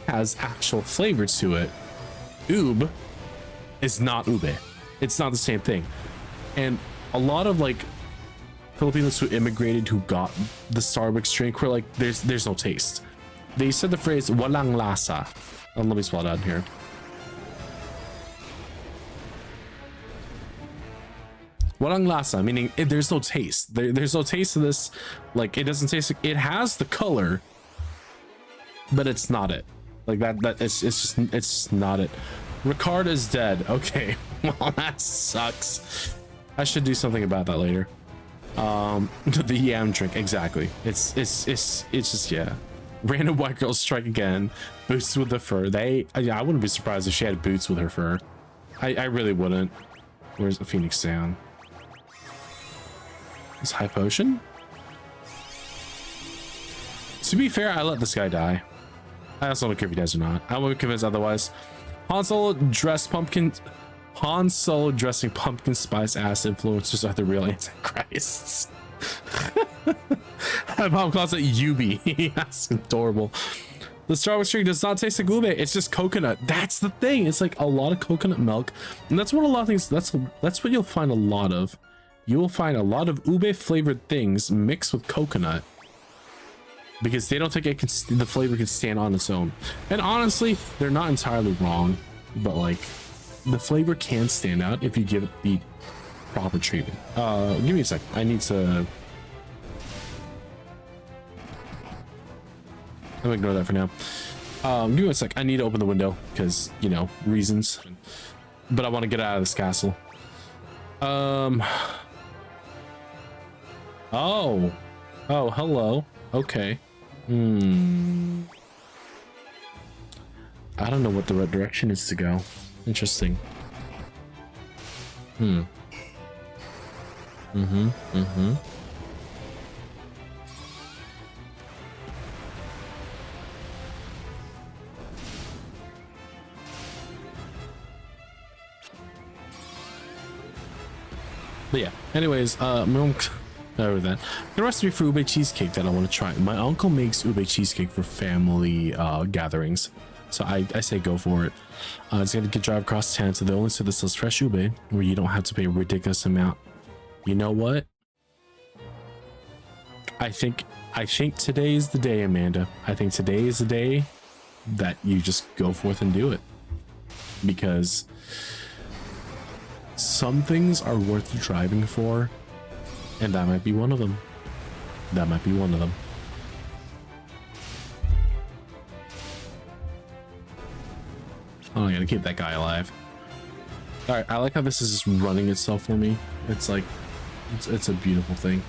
has actual flavor to it. Ube is not ube. It's not the same thing. And a lot of like Filipinos who immigrated, who got the Starbucks drink, were like, there's no taste. They said the phrase walang lasa. Let me spell it out here. Walang lasa, meaning there's no taste. There's no taste to this. Like, it doesn't taste like, it has the color, but it's not it. Like it's just not it. Ricard is dead. Okay, well, that sucks. I should do something about that later. The yam drink, exactly. It's just, yeah. Random white girls strike again. Boots with the fur. I wouldn't be surprised if she had boots with her fur. I really wouldn't. Where's the Phoenix down? Is high potion? To be fair, I let this guy die. I also don't care if he dies or not. I won't be convinced otherwise. Han Solo dressed pumpkin Han Solo dressing pumpkin spice ass influencers are the real antichrists. My mom calls it Yubi. That's adorable. The Star Wars drink does not taste like ube. It's just coconut. That's the thing. It's like a lot of coconut milk, and that's what a lot of things. That's what you'll find a lot of. You will find a lot of ube flavored things mixed with coconut because they don't think it can. The flavor can stand on its own. And honestly, they're not entirely wrong, but like the flavor can stand out if you give it the proper treatment. Give me a sec. I need to. I'm gonna ignore that for now. Give me a sec. I need to open the window because, you know, reasons. But I want to get out of this castle. Oh, hello. Okay. I don't know what the right direction is to go. Interesting. But yeah, anyways, over that. The recipe for ube cheesecake that I want to try. My uncle makes ube cheesecake for family gatherings, so I say go for it. It's gonna get drive across town to the only store that sells fresh ube, where you don't have to pay a ridiculous amount. You know what? I think today is the day, Amanda. I think today is the day that you just go forth and do it, because some things are worth driving for, and that might be one of them. That might be one of them. Oh, I gotta keep that guy alive. All right, I like how this is just running itself for me. It's like, it's a beautiful thing.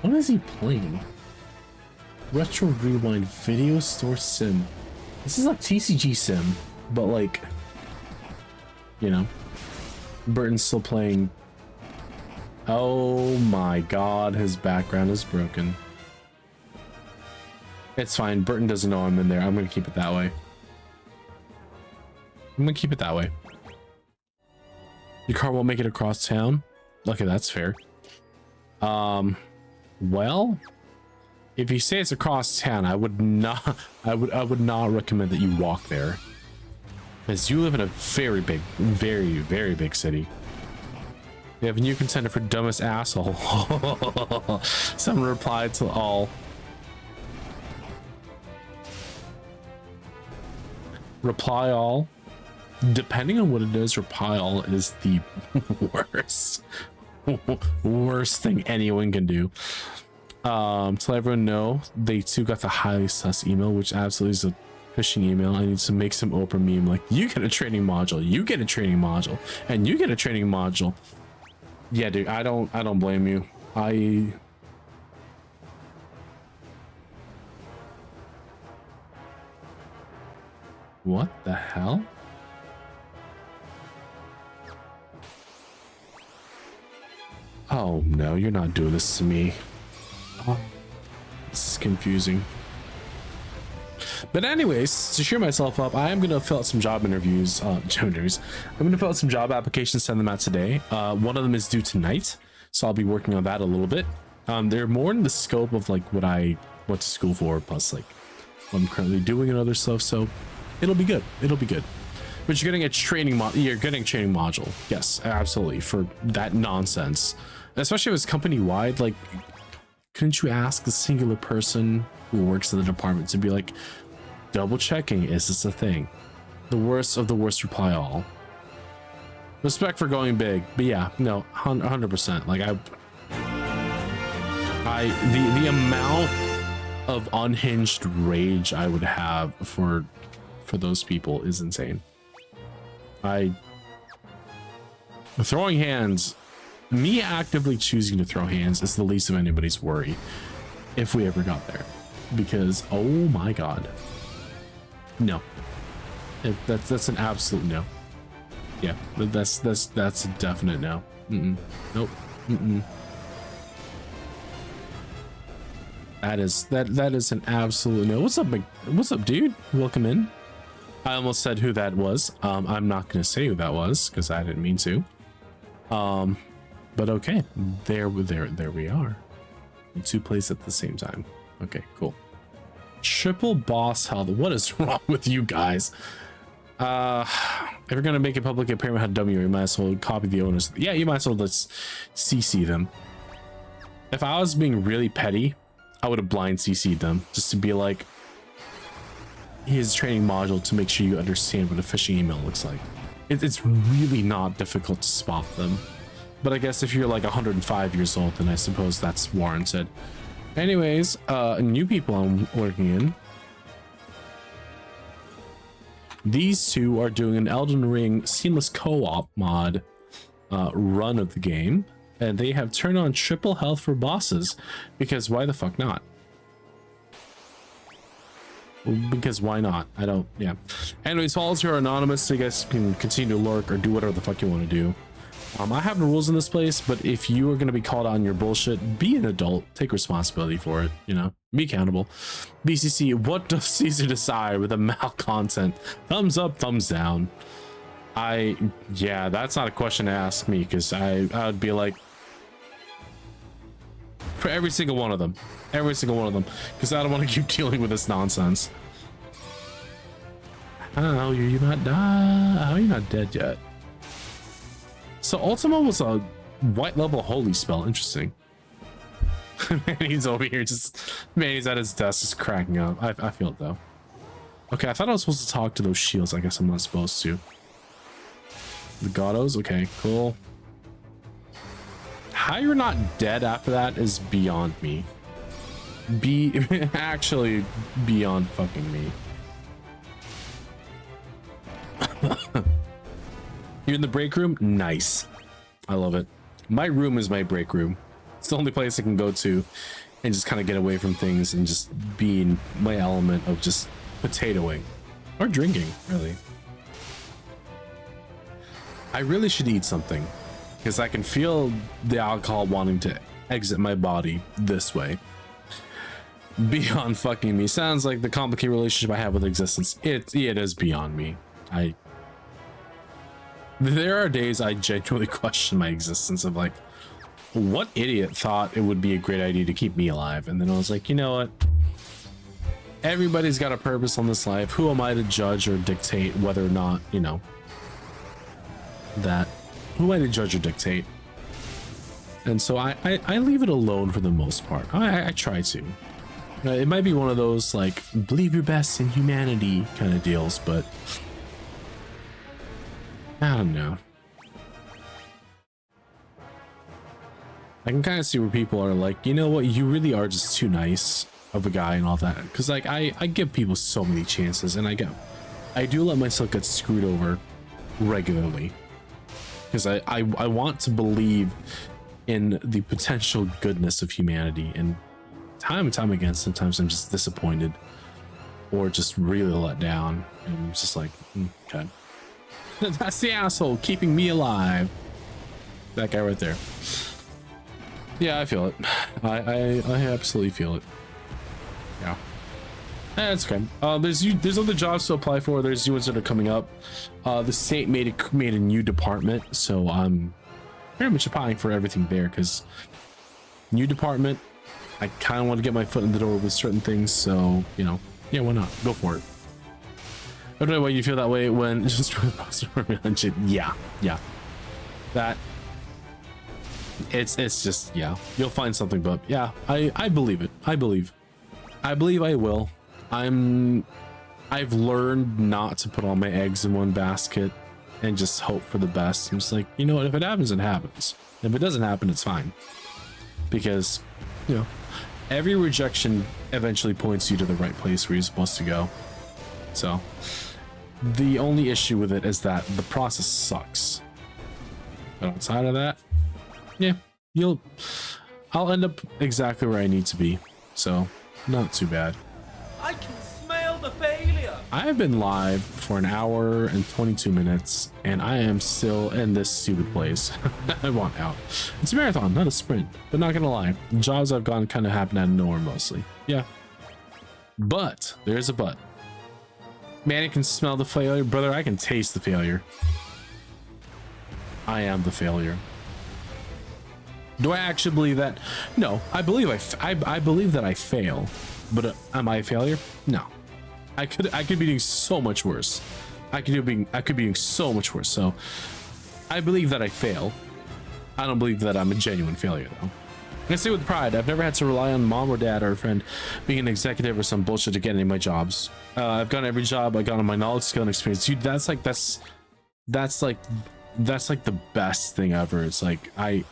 What is he playing? Retro Rewind Video Store Sim. This is like TCG Sim, but like, you know, Burton's still playing. Oh my god, his background is broken. It's fine. Burton doesn't know I'm in there. I'm gonna keep it that way. I'm gonna keep it that way. Your car won't make it across town. Okay, that's fair. Well, if you say it's across town, I would not recommend that you walk there, because you live in a very big, very big city. We have a new contender for dumbest asshole. Someone replied to all. Reply all. Depending on what it is, reply all is the worst thing anyone can do. To let everyone know, they too got the highly sus email, which absolutely is a phishing email. I need to make some Oprah meme like, you get a training module, you get a training module, and you get a training module. Yeah, dude, I don't blame you. What the hell? Oh no, you're not doing this to me. Oh, this is confusing. But anyways, to cheer myself up, I am gonna fill out some job interviews. I'm gonna fill out some job applications, send them out today. One of them is due tonight, so I'll be working on that a little bit. They're more in the scope of like what I went to school for, plus like what I'm currently doing and other stuff. So it'll be good. It'll be good. But you're getting a training you're getting a training module. Yes, absolutely, for that nonsense. Especially if it's company wide. Like, couldn't you ask a singular person who works in the department to be like, double checking, is this a thing? The worst of the worst reply all. Respect for going big, but yeah, no, 100%. Like the amount of unhinged rage I would have for those people is insane. Throwing hands, me actively choosing to throw hands is the least of anybody's worry if we ever got there, because oh my god, no, that's an absolute no. Yeah, that's a definite no. Nope. That is an absolute no. What's up, dude? Welcome in. I almost said who that was. I'm not going to say who that was because I didn't mean to. But okay, there we are. Two plays at the same time. Okay, cool. Triple boss health. What is wrong with you guys? If you're gonna make it public, apparently how dumb you might as well copy the owners. Yeah, you might as well just CC them. If I was being really petty, I would have blind CC'd them just to be like, here's a training module to make sure you understand what a phishing email looks like. It's really not difficult to spot them. But I guess if you're like 105 years old, then I suppose that's warranted. Anyways, new people I'm working in. These two are doing an Elden Ring seamless co-op mod run of the game. And they have turned on triple health for bosses. Because why the fuck not? Because why not? I don't, yeah. Anyways, followers who are anonymous, so you guys can continue to lurk or do whatever the fuck you want to do. I have no rules in this place, but if you are going to be called out on your bullshit, be an adult, take responsibility for it, you know, be accountable. BCC, what does Caesar decide with a malcontent? Thumbs up, thumbs down. Yeah, that's not a question to ask me, because I would be like, for every single one of them, because I don't want to keep dealing with this nonsense. How are you not How are you not dead yet? So Ultima was a white level holy spell. Interesting. Man, he's over here just, man, he's at his desk just cracking up. I feel it though. Okay, I thought I was supposed to talk to those shields. I guess I'm not supposed to. The Gatos, okay, cool. How you're not dead after that is beyond me. Actually beyond fucking me. You're in the break room? Nice. I love it. My room is my break room. It's the only place I can go to and just kind of get away from things and just be in my element of just potatoing or drinking, really. I really should eat something because I can feel the alcohol wanting to exit my body this way. Beyond fucking me. Sounds like the complicated relationship I have with existence. It is beyond me. There are days I genuinely question my existence of like, what idiot thought it would be a great idea to keep me alive? And then I was like, you know what? Everybody's got a purpose on this life. Who am I to judge or dictate whether or not, you know, that, who am I to judge or dictate? And so I leave it alone for the most part. I try to. It might be one of those like, believe your best in humanity kind of deals, but I don't know. I can kind of see where people are like, you know what, you really are just too nice of a guy and all that. Because like I give people so many chances, and I do let myself get screwed over regularly. Because I want to believe in the potential goodness of humanity, and time again, sometimes I'm just disappointed or just really let down, and it's just like, okay. That's the asshole keeping me alive. That guy right there. Yeah, I feel it. I absolutely feel it. Yeah. That's okay. There's other jobs to apply for. There's new ones that are coming up. The state made a new department, so I'm very much applying for everything there because new department. I kind of want to get my foot in the door with certain things, so you know, yeah, why not? Go for it. I don't know why you feel that way when just yeah, that it's just, yeah, you'll find something, but yeah, I believe it. I believe I will. I've learned not to put all my eggs in one basket and just hope for the best. I'm just like, you know what, if it happens, it happens. If it doesn't happen, it's fine, because you know, every rejection eventually points you to the right place where you're supposed to go. So the only issue with it is that the process sucks. But outside of that, yeah, I'll end up exactly where I need to be. So not too bad. I can smell the failure. I have been live for an hour and 22 minutes, and I am still in this stupid place. I want out. It's a marathon, not a sprint. But not gonna lie, jobs I've gone kind of happen out of nowhere mostly. Yeah. But there's a but. Manny can smell the failure. Brother, I can taste the failure. I am the failure. Do I actually believe that? No, I believe I believe that I fail, but am I a failure? No. I could be doing so much worse. I could be doing so much worse. So I believe that I fail. I don't believe that I'm a genuine failure though. I say with pride, I've never had to rely on mom or dad or a friend being an executive or some bullshit to get any of my jobs. I've gotten every job I got on my knowledge, skill, and experience. Dude, that's like the best thing ever. It's like I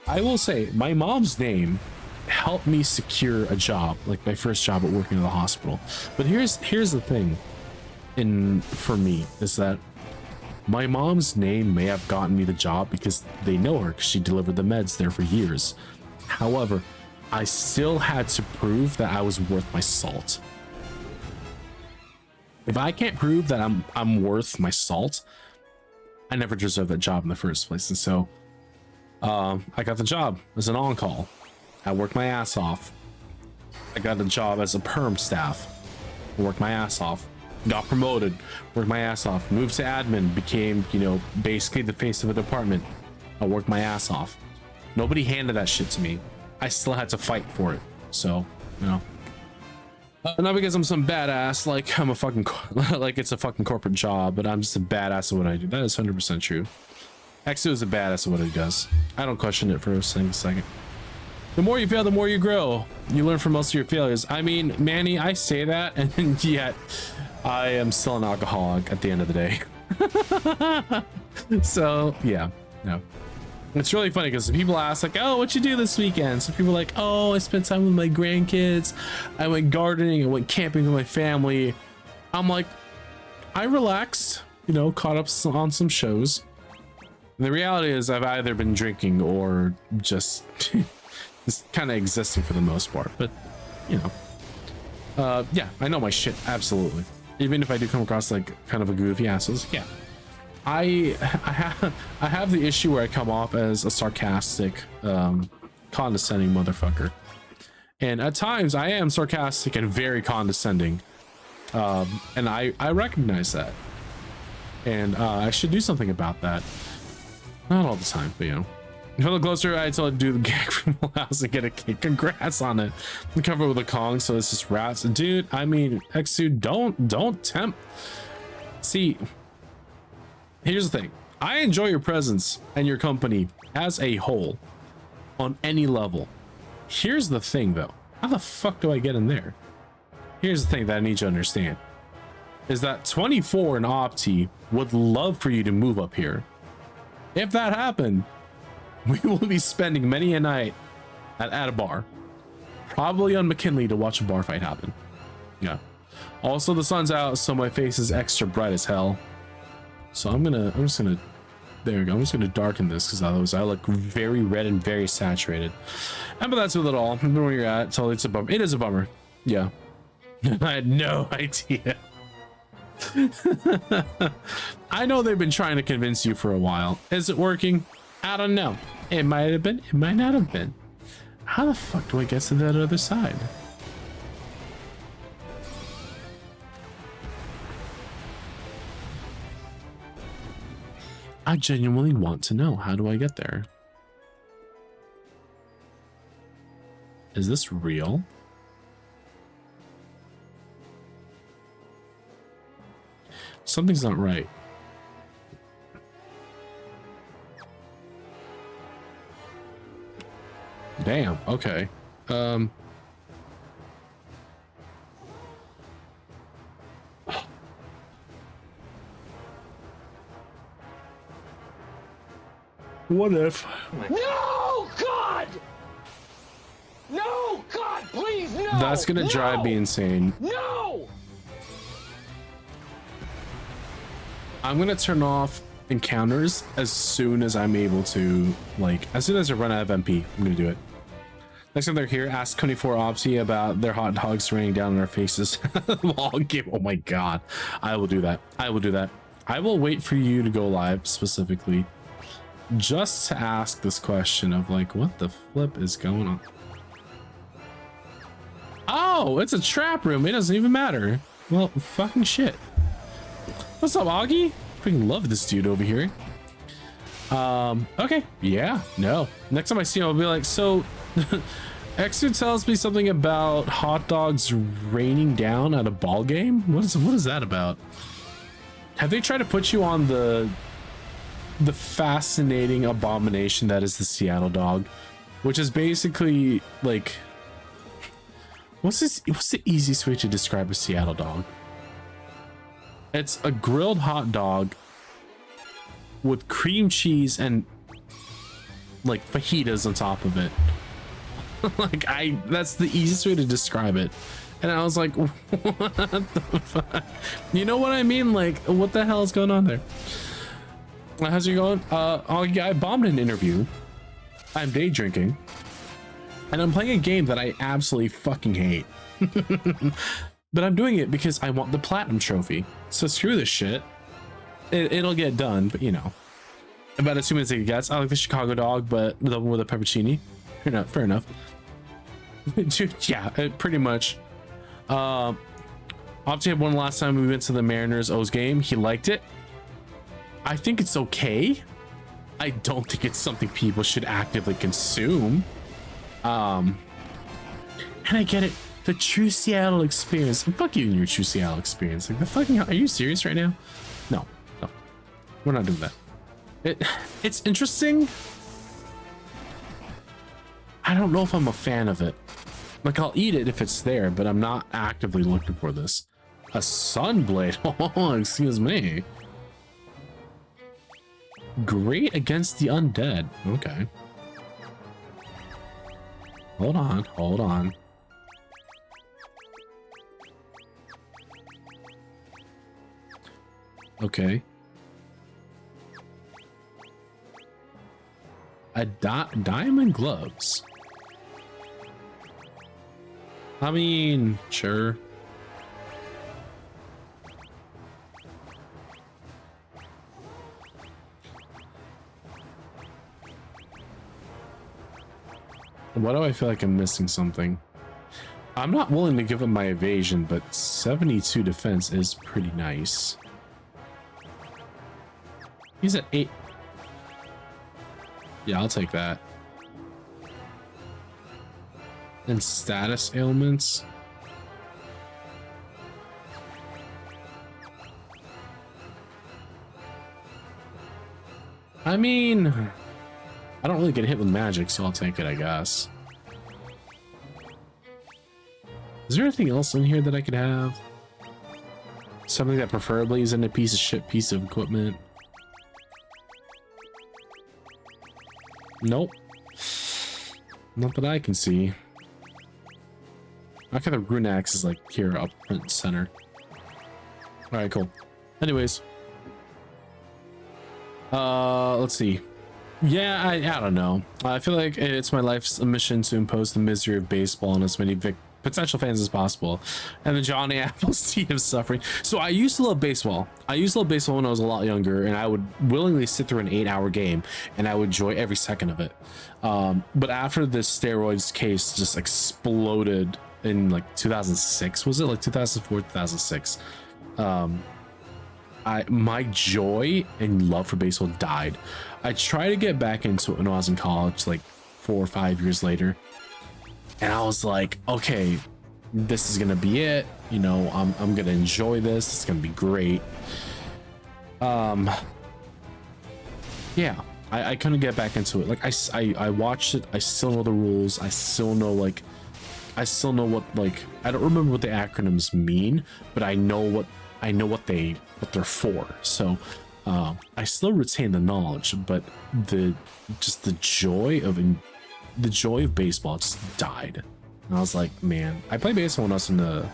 will say my mom's name helped me secure a job, like my first job at working in the hospital. But here's the thing for me is that my mom's name may have gotten me the job because they know her because she delivered the meds there for years. However, I still had to prove that I was worth my salt. If I can't prove that I'm worth my salt, I never deserved that job in the first place. And so I got the job as an on-call. I worked my ass off. I got a job as a perm staff. I worked my ass off. Got promoted. Worked my ass off. Moved to admin. Became, you know, basically the face of a department. I worked my ass off. Nobody handed that shit to me. I still had to fight for it. So, you know. Not because I'm some badass, like I'm a fucking, like it's a fucking corporate job, but I'm just a badass at what I do. That is 100% true. Exo is a badass at what he does. I don't question it for a single second. The more you fail, the more you grow. You learn from most of your failures. I mean, Manny, I say that, and yet I am still an alcoholic at the end of the day. So, yeah, no. It's really funny because people ask like, oh, what you do this weekend? So people are like, oh, I spent time with my grandkids. I went gardening. I went camping with my family. I'm like, I relaxed, you know, caught up on some shows. And the reality is I've either been drinking or just kind of existing for the most part. But, you know, yeah, I know my shit. Absolutely. Even if I do come across like kind of a goofy asshole, yeah. I have the issue where I come off as a sarcastic, condescending motherfucker, and at times I am sarcastic and very condescending, and I recognize that, and I should do something about that. Not all the time, but you know. If I look closer, I tell it to do the gag from the house and get a cake. Congrats on it. We cover it with a Kong, so it's just rats. And dude, I mean, Xu, don't tempt. See. Here's the thing. I enjoy your presence and your company as a whole on any level. Here's the thing though. How the fuck do I get in there? Here's the thing that I need you to understand is that 24 and Opti would love for you to move up here. If that happened, we will be spending many a night at a bar, probably on McKinley to watch a bar fight happen. Yeah. Also, the sun's out, so my face is extra bright as hell. So I'm just gonna, there we go. I'm just gonna darken this because otherwise I look very red and very saturated. And but that's with it all. I know where you're at. Totally, it's a bummer. It is a bummer. Yeah. I had no idea. I know they've been trying to convince you for a while. Is it working? I don't know. It might have been. It might not have been. How the fuck do I get to that other side? I genuinely want to know. How do I get there? Is this real? Something's not right. Damn, okay. What if? No, God! No, God, please, no! That's gonna drive me insane. No! I'm gonna turn off encounters as soon as I'm able to, like, as soon as I run out of MP, I'm gonna do it. Next time they're here, ask 24 Opsi about their hot dogs raining down on our faces. Long game. Oh my god. I will do that. I will do that. I will wait for you to go live specifically just to ask this question of like, what the flip is going on? Oh, it's a trap room. It doesn't even matter. Well, fucking shit. What's up, Augie? Freaking love this dude over here. Okay, yeah, no. Next time I see him, I'll be like, so Exu tells me something about hot dogs raining down at a ball game. What is that about? Have they tried to put you on the fascinating abomination that is the Seattle dog, which is basically like, what's the easiest way to describe a Seattle dog? It's a grilled hot dog with cream cheese and like fajitas on top of it. Like that's the easiest way to describe it. And I was like, what the fuck? You know what I mean? Like, what the hell is going on there? How's it going? Oh yeah, I bombed an interview. I'm day drinking. And I'm playing a game that I absolutely fucking hate. But I'm doing it because I want the platinum trophy. So screw this shit. It'll get done, but you know. About as soon as it gets, I like the Chicago dog, but with a peppercini. Fair enough. Yeah, pretty much. Opti had one last time we went to the Mariners O's game. He liked it. I think it's okay. I don't think it's something people should actively consume. And I get it. The true Seattle experience. Fuck you and your true Seattle experience. Like the fucking hell, are you serious right now? No, we're not doing that. It's interesting. I don't know if I'm a fan of it. Like I'll eat it if it's there, but I'm not actively looking for this. A sunblade. Oh, excuse me. Great against the undead. Okay. Hold on. Okay. Diamond gloves. I mean, sure. Why do I feel like I'm missing something? I'm not willing to give up my evasion, but 72 defense is pretty nice. He's at 8. Yeah, I'll take that. And status ailments. I mean, I don't really get hit with magic, so I'll take it, I guess. Is there anything else in here that I could have? Something that preferably isn't a piece of shit piece of equipment. Nope. Not that I can see. I kind of rune axe is like here up front and center. Alright, cool. Anyways. Let's see. Yeah, I don't know. I feel like it's my life's mission to impose the misery of baseball on as many potential fans as possible, and the Johnny Appleseed of suffering. So I used to love baseball. I used to love baseball when I was a lot younger, and I would willingly sit through an 8-hour game, and I would enjoy every second of it. But after this steroids case just exploded in like 2006, was it like 2004, 2006? My joy and love for baseball died. I tried to get back into it when I was in college, like 4 or 5 years later. And I was like, okay, this is gonna be it. You know, I'm gonna enjoy this. It's gonna be great. Yeah, I couldn't get back into it. Like I watched it. I still know the rules. I still know what like, I don't remember what the acronyms mean, but I know what they're for. So I still retain the knowledge, but the joy of baseball just died. And I was like, man, I played baseball when I was in the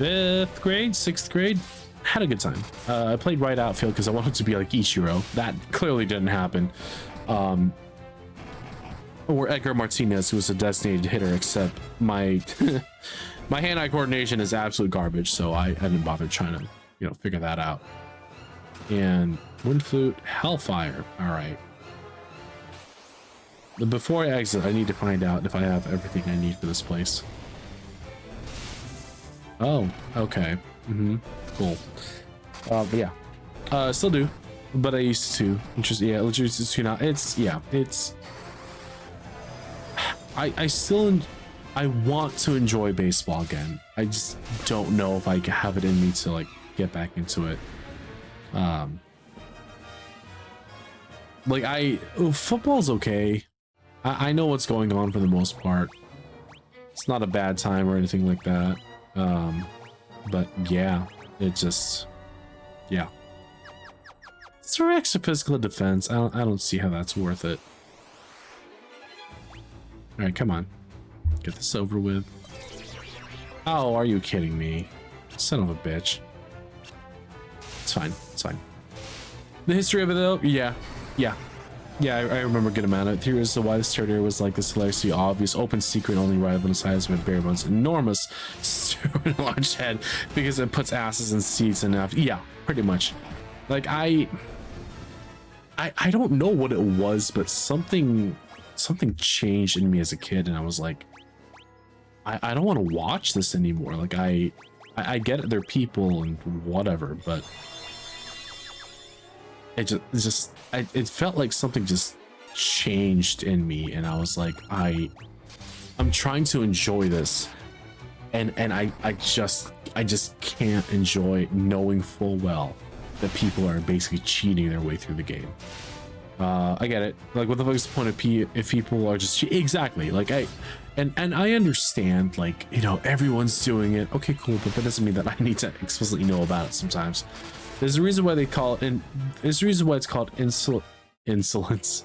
5th grade, 6th grade. Had a good time. I played right outfield because I wanted to be like Ichiro. That clearly didn't happen. Or Edgar Martinez, who was a designated hitter, except my my hand-eye coordination is absolute garbage, so I didn't bother trying to, figure that out. And wind flute, hellfire. All right. But before I exit, I need to find out if I have everything I need for this place. Oh, okay. Cool. But yeah, still do, but I used to. Just yeah, legit used to now. It's yeah, it's. I still I want to enjoy baseball again. I just don't know if I have it in me to like get back into it. Like football's okay. I know what's going on for the most part. It's not a bad time or anything like that. But yeah, it just, yeah. It's for extra physical defense. I don't see how that's worth it. All right, come on, get this over with. Oh, are you kidding me? Son of a bitch. It's fine. It's fine. The history of it though, yeah. I remember a good amount of it. Theory as to why this territory was like this hilariously obvious open secret only rival in size with Barebone's enormous large head because it puts asses in seats enough. Yeah, pretty much. Like I don't know what it was, but something changed in me as a kid, and I was like, I don't want to watch this anymore. Like I get it, they're people and whatever, but it felt like something just changed in me, and I was like, I'm trying to enjoy this, and I just can't enjoy knowing full well that people are basically cheating their way through the game. I get it. Like, what the fuck is the point of if people are just exactly like I understand, like, you know, everyone's doing it. Okay, cool, but that doesn't mean that I need to explicitly know about it sometimes. There's a reason why they call it, and there's a reason why it's called insolence.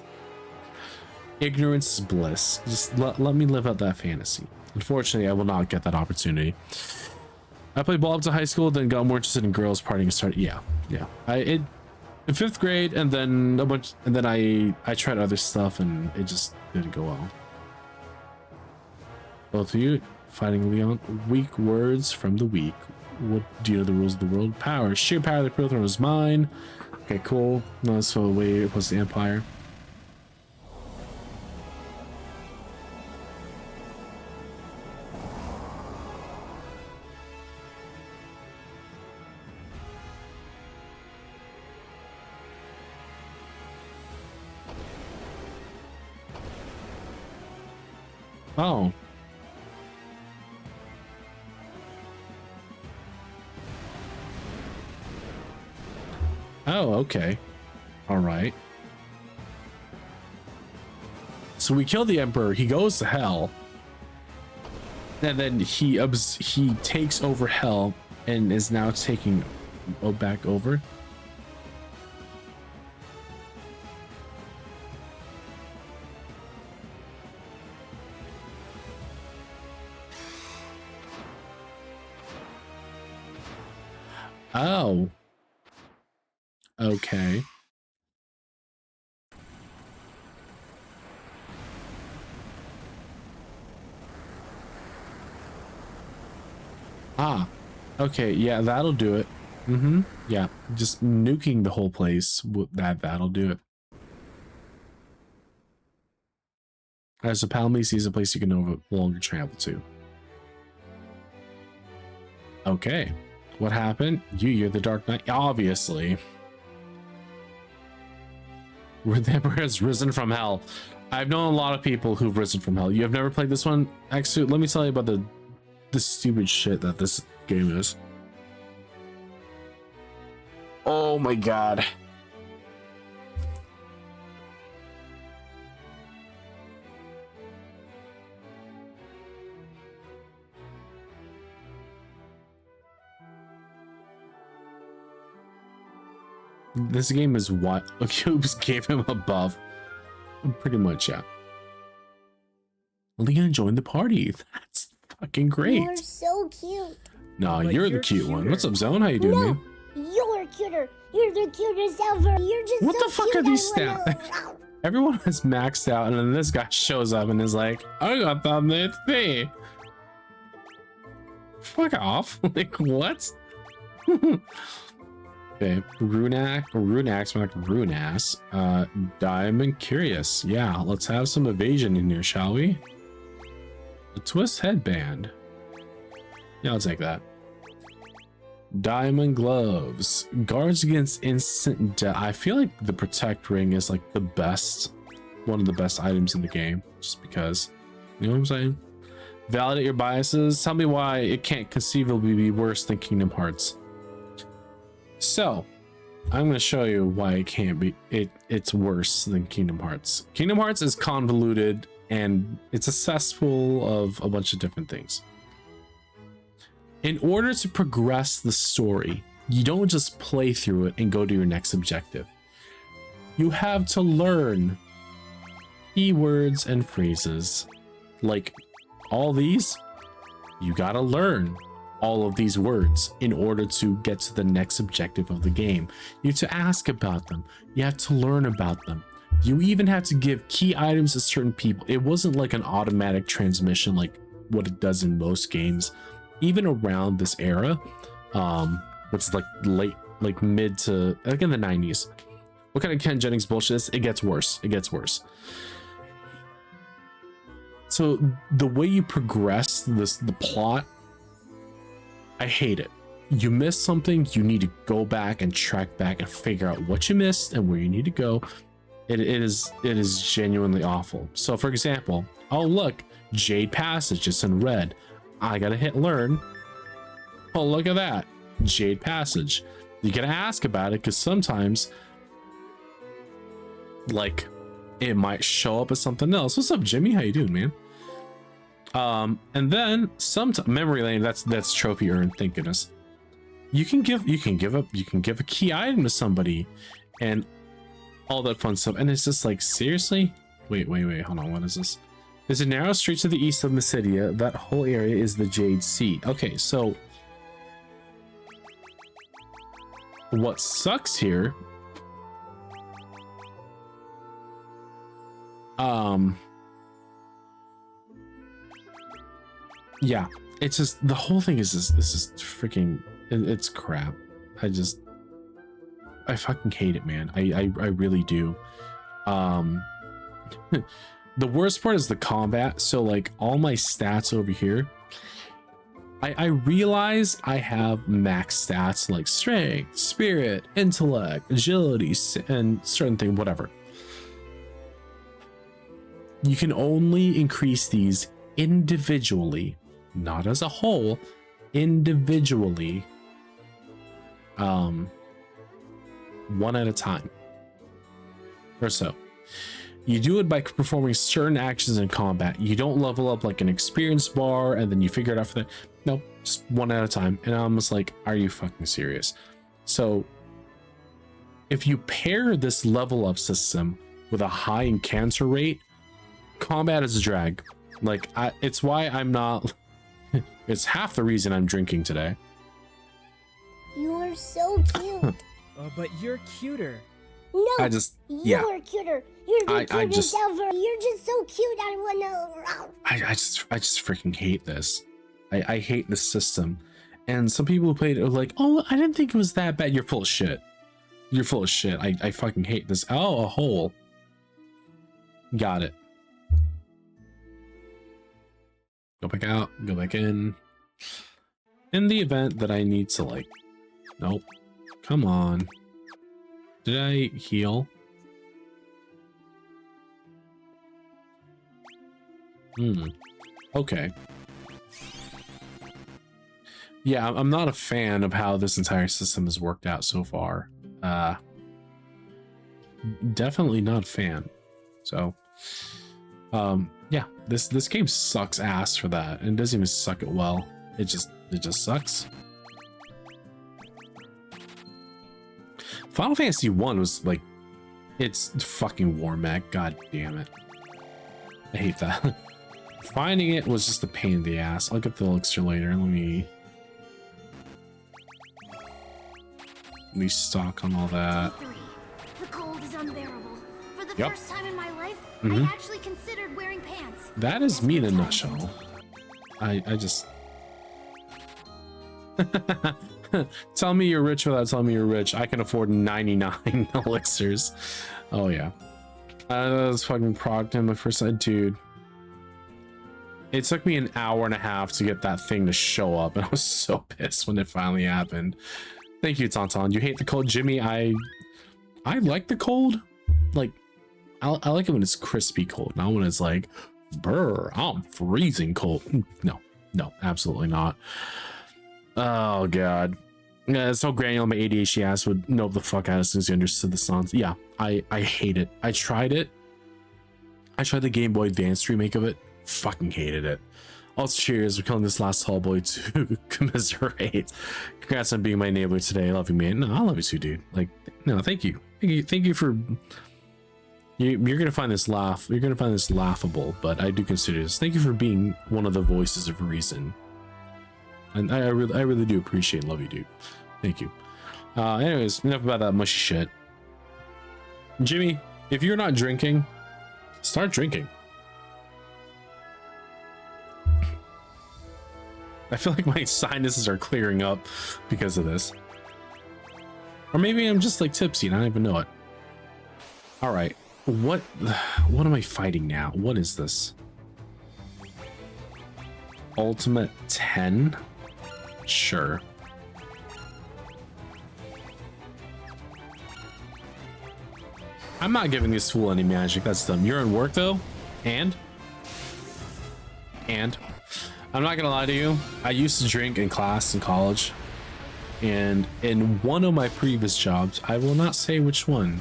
Ignorance is bliss. Just let me live out that fantasy. Unfortunately, I will not get that opportunity. I played ball up to high school, then got more interested in girls partying and started. Yeah. In 5th grade, and then I tried other stuff, and it just didn't go well. Both of you fighting Leon. Weak words from the weak. What do you know the rules of the world? Power. Sheer power of the Crystal Throne is mine. Okay, cool. No, so away it was the Empire. Oh. Oh, okay. All right. So we kill the Emperor. He goes to hell. And then he takes over hell and is now taking back over. Oh. Okay. Ah. Okay, yeah, that'll do it. Yeah, just nuking the whole place. That'll do it. As a Palmese is a place you can no longer travel to. Okay. What happened? You're the Dark Knight, obviously. The Emperor has risen from hell. I've known a lot of people who've risen from hell. You have never played this one, Exu? Let me tell you about the stupid shit that this game is. Oh my god. This game is what Cubes gave him a buff. Pretty much, yeah. Leon joined the party. That's fucking great. You're so cute. No, you're the cute one. What's up, Zone? How you doing, man? You're cuter. You're the cutest ever. You're just what so the fuck cute. are these stats? Everyone is maxed out, and then this guy shows up and is like, I got that new thing. Fuck off. Like, what? Okay, Runax, like Runas. Diamond Curious. Yeah, let's have some evasion in here, shall we? A twist headband. Yeah, I'll take that. Diamond gloves. Guards against instant death. I feel like the protect ring is like the best, one of the best items in the game, just because. You know what I'm saying? Validate your biases. Tell me why it can't conceivably be worse than Kingdom Hearts. So, I'm going to show you why it can't be. It's worse than Kingdom Hearts. Kingdom Hearts is convoluted and it's a cesspool of a bunch of different things. In order to progress the story, you don't just play through it and go to your next objective. You have to learn keywords and phrases. Like all these, you gotta learn all of these words in order to get to the next objective of the game. You have to ask about them. You have to learn about them. You even have to give key items to certain people. It wasn't like an automatic transmission like what it does in most games. Even around this era, which is like late, like mid to like in the 90s. What kind of Ken Jennings bullshit is? It gets worse. It gets worse. So the way you progress the plot, I hate it. You miss something, you need to go back and track back and figure out what you missed and where you need to go. It is genuinely awful. So for example, oh look, Jade Passage is in red. I gotta hit learn. Oh, look at that. Jade Passage. You gotta ask about it because sometimes, like, it might show up as something else. What's up, Jimmy? How you doing, man? And then sometimes memory lane. That's trophy earned. Thank goodness. You can give a key item to somebody, and all that fun stuff. And it's just like, seriously? Wait. Hold on. What is this? There's a narrow street to the east of Mysidia. That whole area is the Jade Seat. Okay, so what sucks here? Yeah, it's just the whole thing is just freaking. It's crap. I fucking hate it, man. I really do. The worst part is the combat. So like all my stats over here, I realize I have max stats like strength, spirit, intellect, agility, and certain thing, whatever. You can only increase these individually, not as a whole, individually, one at a time or so. You do it by performing certain actions in combat. You don't level up like an experience bar and then you figure it out for that. No, just one at a time. And I'm just like, are you fucking serious? So if you pair this level up system with a high encounter rate, combat is a drag. Like it's why I'm not, it's half the reason I'm drinking today. You are so cute. Oh, but you're cuter. No, yeah. You're cuter. You're the cutest ever. You're just so cute. I wanna. I just freaking hate this. I hate this system. And some people who played it are like, oh, I didn't think it was that bad. You're full of shit. You're full of shit. I fucking hate this. Oh, a hole. Got it. Go back out. Go back in. In the event that I need to like, nope. Come on. Did I heal? Okay. Yeah, I'm not a fan of how this entire system has worked out so far. Definitely not a fan. So, yeah, this game sucks ass for that, and it doesn't even suck it well. It just sucks. Final Fantasy 1 was like, it's fucking Warmac. God damn it. I hate that. Finding it was just a pain in the ass. I'll get the elixir later. Let me stock on all that. The cold is unbearable. For the Yep. first time in my life, Mhm. I actually considered wearing pants. That is me in a nutshell. I just tell me you're rich without telling me you're rich. I can afford 99 elixirs. Oh yeah. That's fucking progged in my first side, dude. It took me an hour and a half to get that thing to show up, and I was so pissed when it finally happened. Thank you, Tauntaun. You hate the cold, Jimmy? I like the cold. Like, I like it when it's crispy cold, not when it's like, brr, I'm freezing cold. No, absolutely not. Oh god. Yeah, it's so granular. My ADHD ass would know the fuck out as soon as you understood the songs. Yeah, I hate it. I tried it. I tried the Game Boy Advance remake of it. Fucking hated it. Also, cheers. We're killing this last tall boy to commiserate. Congrats on being my neighbor today. I love you, man. No, I love you too, dude. Like, no, thank you. Thank you for. You're gonna find this You're gonna find this laughable, but I do consider this. Thank you for being one of the voices of reason. And I really do appreciate and love you, dude. Thank you. Anyways, enough about that mushy shit. Jimmy, if you're not drinking, start drinking. I feel like my sinuses are clearing up because of this. Or maybe I'm just like tipsy and I don't even know it. All right. What am I fighting now? What is this? Ultimate 10? Sure. I'm not giving this fool any magic. That's dumb. You're at work though? And I'm not gonna lie to you. I used to drink in class in college. And in one of my previous jobs, I will not say which one,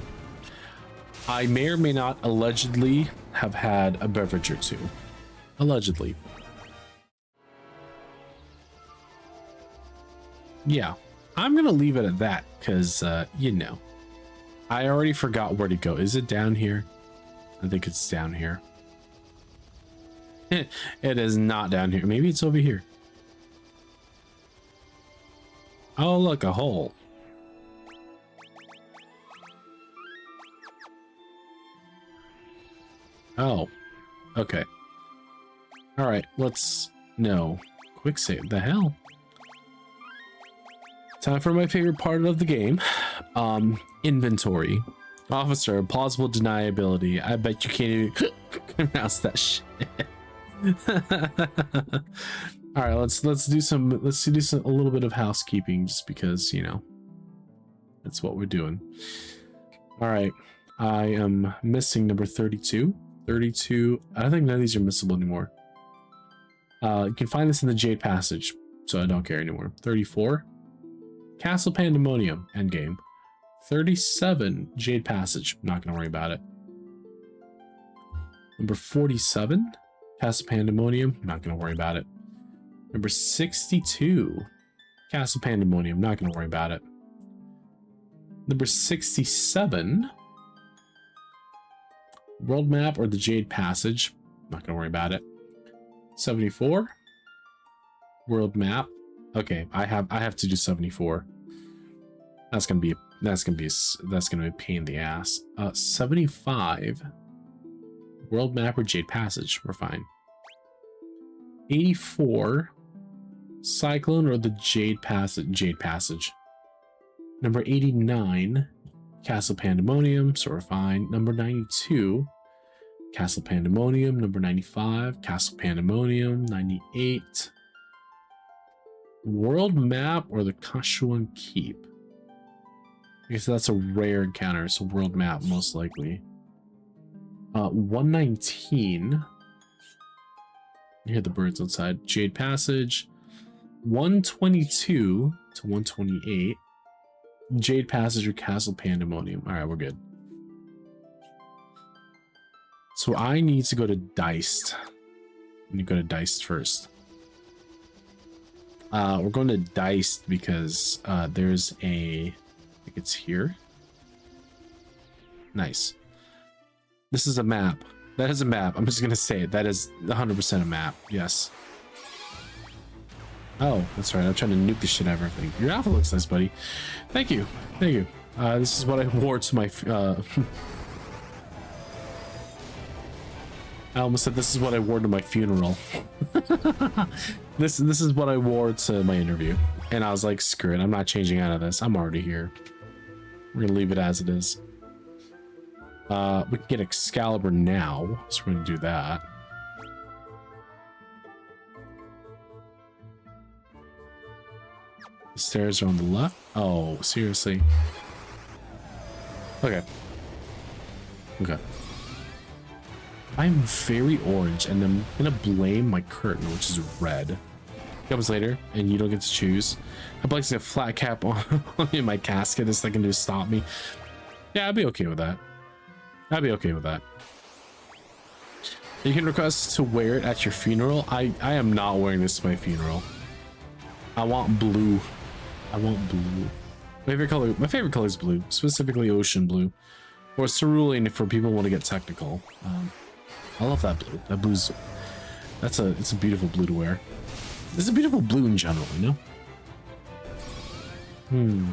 I may or may not allegedly have had a beverage or two. Allegedly. Yeah, I'm gonna leave it at that because you know, I already forgot where to go. Is it down here? I think it's down here. It is not down here. Maybe it's over here. Oh, look, a hole. Oh, okay. All right, let's no quick save. The hell? Time for my favorite part of the game. Inventory. Officer, plausible deniability. I bet you can't even pronounce that shit. All right, let's do a little bit of housekeeping just because, you know, that's what we're doing. All right, I am missing number 32. 32. I don't think none of these are missable anymore. You can find this in the Jade Passage, so I don't care anymore. 34. Castle Pandemonium endgame. 37. Jade Passage. Not gonna worry about it. Number 47. Castle Pandemonium. Not gonna worry about it. Number 62. Castle Pandemonium. Not gonna worry about it. Number 67. World Map or the Jade Passage. Not gonna worry about it. 74. World Map. Okay, I have to do 74. That's gonna be a pain in the ass. 75. World Map or Jade Passage. We're fine. 84. Cyclone or the Jade Passage. Number 89. Castle Pandemonium, so we're fine. Number 92. Castle Pandemonium. Number 95. Castle Pandemonium. 98. World Map or the Kashuan Keep. I guess that's a rare encounter, so World Map most likely. 119. You hear the birds outside. Jade Passage. 122 to 128. Jade Passage or Castle Pandemonium. All right, we're good. So I need to go to Diced. I need to go to Diced first. We're going to Diced because there's a... I think it's here. Nice. This is a map. That is a map. I'm just going to say it. That is 100% a map. Yes. Oh, that's right. I'm trying to nuke the shit out of everything. Your outfit looks nice, buddy. Thank you. Thank you. This is what I wore to my... I almost said this is what I wore to my funeral. This is what I wore to my interview. And I was like, screw it. I'm not changing out of this. I'm already here. We're going to leave it as it is. We can get Excalibur now. So we're going to do that. The stairs are on the left. Oh, seriously. Okay. Okay. I'm very orange, and I'm gonna blame my curtain, which is red. Comes later, and you don't get to choose. I'm placing a flat cap on in my casket. There's nothing to stop me. Yeah, I'd be okay with that. I'd be okay with that. You can request to wear it at your funeral. I am not wearing this to my funeral. I want blue. I want blue. My favorite color is blue, specifically ocean blue, or cerulean for people who want to get technical. I love that blue. That blue's it's a beautiful blue to wear. It's a beautiful blue in general, you know.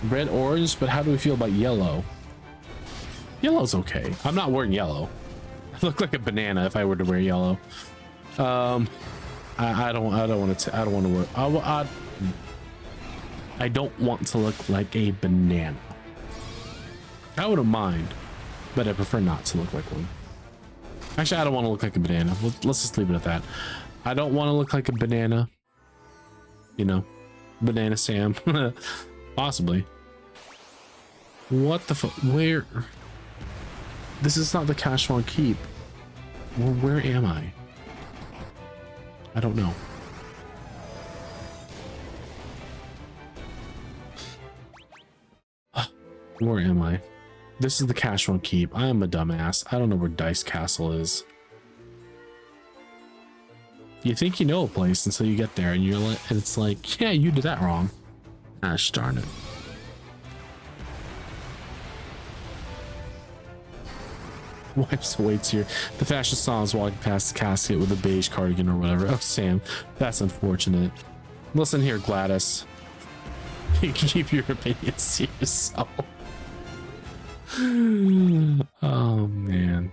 Red, orange, but how do we feel about yellow? Yellow's okay. I'm not wearing yellow. I look like a banana if I were to wear yellow. I don't want to wear. I don't want to look like a banana. I wouldn't mind, but I prefer not to look like one. Actually, I don't want to look like a banana. Let's just leave it at that. I don't want to look like a banana. You know, Banana Sam. Possibly. What the fuck? Where? This is not the Cashwan Keep. Well, where am I? I don't know. Where am I? This is the Cashwan Keep. I am a dumbass. I don't know where Dice Castle is. You think you know a place until you get there, and you're like, and it's like, yeah, you did that wrong. Gosh darn it. Wipes away tear. The fashion song is walking past the casket with a beige cardigan or whatever. Oh, Sam, that's unfortunate. Listen here, Gladys. You can keep your opinions to yourself. Oh, man.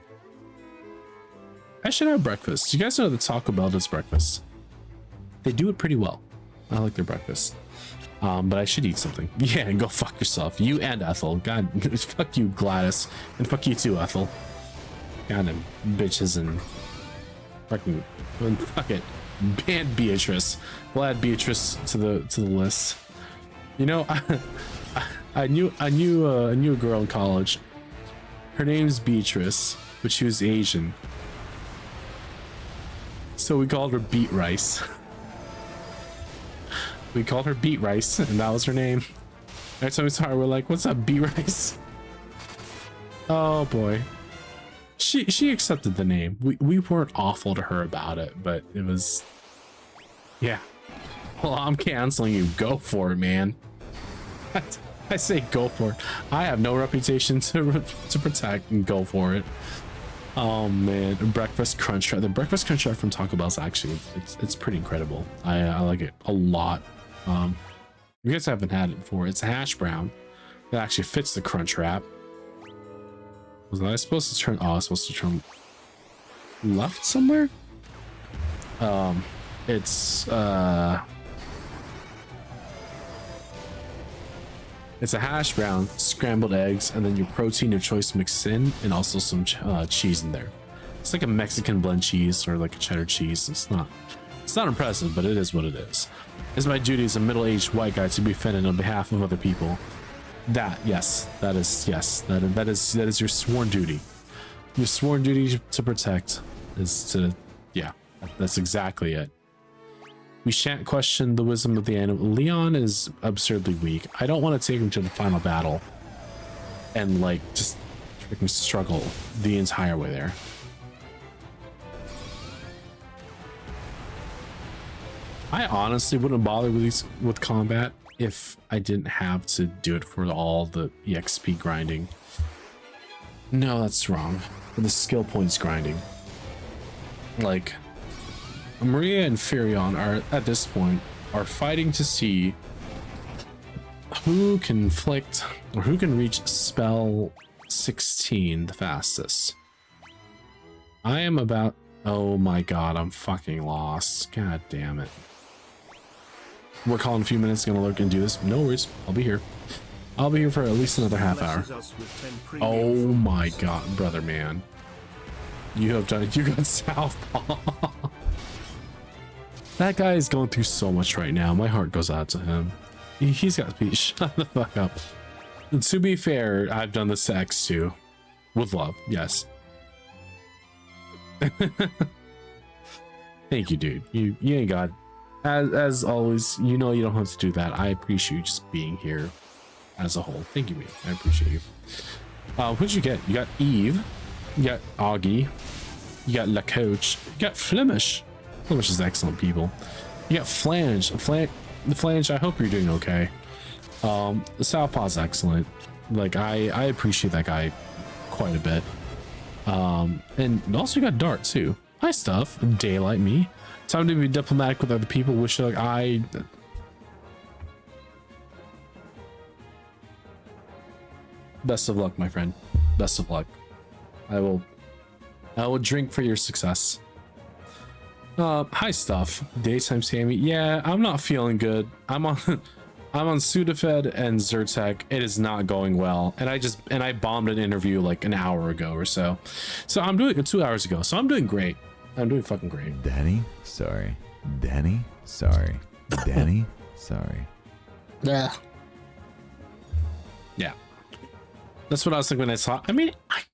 I should have breakfast. You guys know that Taco Bell does breakfast. They do it pretty well. I like their breakfast. But I should eat something. Yeah, go fuck yourself. You and Ethel. God, fuck you, Gladys. And fuck you too, Ethel. God, them bitches and fucking fuck it. Ban Beatrice. We'll add Beatrice to the list. You know, I knew a girl in college. Her name's Beatrice, but she was Asian. So we called her Beat Rice. We called her Beat Rice, and that was her name. Every time we saw her, we're like, "What's up, Beat Rice?" Oh boy. She accepted the name. We weren't awful to her about it, but it was, yeah. Well, I'm canceling you. Go for it, man. I say go for it. I have no reputation to protect, and go for it. Oh man, breakfast crunch wrap. The breakfast crunch wrap from Taco Bell's actually it's pretty incredible. I like it a lot. You guys haven't had it before. It's a hash brown that actually fits the crunch wrap. Was I supposed to turn? Oh, I was supposed to turn left somewhere. It's a hash brown, scrambled eggs, and then your protein of choice mixed in, and also some cheese in there. It's like a Mexican blend cheese or like a cheddar cheese. It's not impressive, but it is what it is. It's my duty as a middle-aged white guy to be offended on behalf of other people. That is your sworn duty. Your sworn duty to protect is to, yeah, that's exactly it. We shan't question the wisdom of the animal. Leon is absurdly weak. I don't want to take him to the final battle and like just freaking struggle the entire way there. I honestly wouldn't bother with combat if I didn't have to do it for all the EXP grinding. No, that's wrong. For the skill points grinding. Like, Maria and Furion are, at this point, are fighting to see who can inflict, or who can reach spell 16 the fastest. I am about, oh my god, I'm fucking lost. God damn it. We're calling a few minutes, gonna lurk and do this. No worries, I'll be here. I'll be here for at least another half hour. Oh my god, brother man. You have done it. You got Southpaw. That guy is going through so much right now. My heart goes out to him. He's got to be shut the fuck up. To be fair, I've done the sex too. With love, yes. Thank you, dude. You ain't got. As always, you know you don't have to do that. I appreciate you just being here as a whole. Thank you, mate. I appreciate you. What'd you get? You got Eve. You got Augie. You got La Coach. You got Flemish. Flemish is excellent, people. You got Flange. The Flange, I hope you're doing okay. The Southpaw's excellent. Like, I appreciate that guy quite a bit. And also you got Dart, too. Hi, stuff. Daylight me. Time to be diplomatic with other people. Wish like I... Best of luck, my friend. Best of luck. I will drink for your success. Hi, stuff. Daytime Sammy. Yeah, I'm not feeling good. I'm on Sudafed and Zyrtec. It is not going well, and I bombed an interview like an hour ago or so. So I'm doing it 2 hours ago. So I'm doing great. I'm doing fucking great. Danny, sorry. Danny, sorry. Danny, sorry. Yeah. Yeah. That's what I was thinking when I saw. I mean,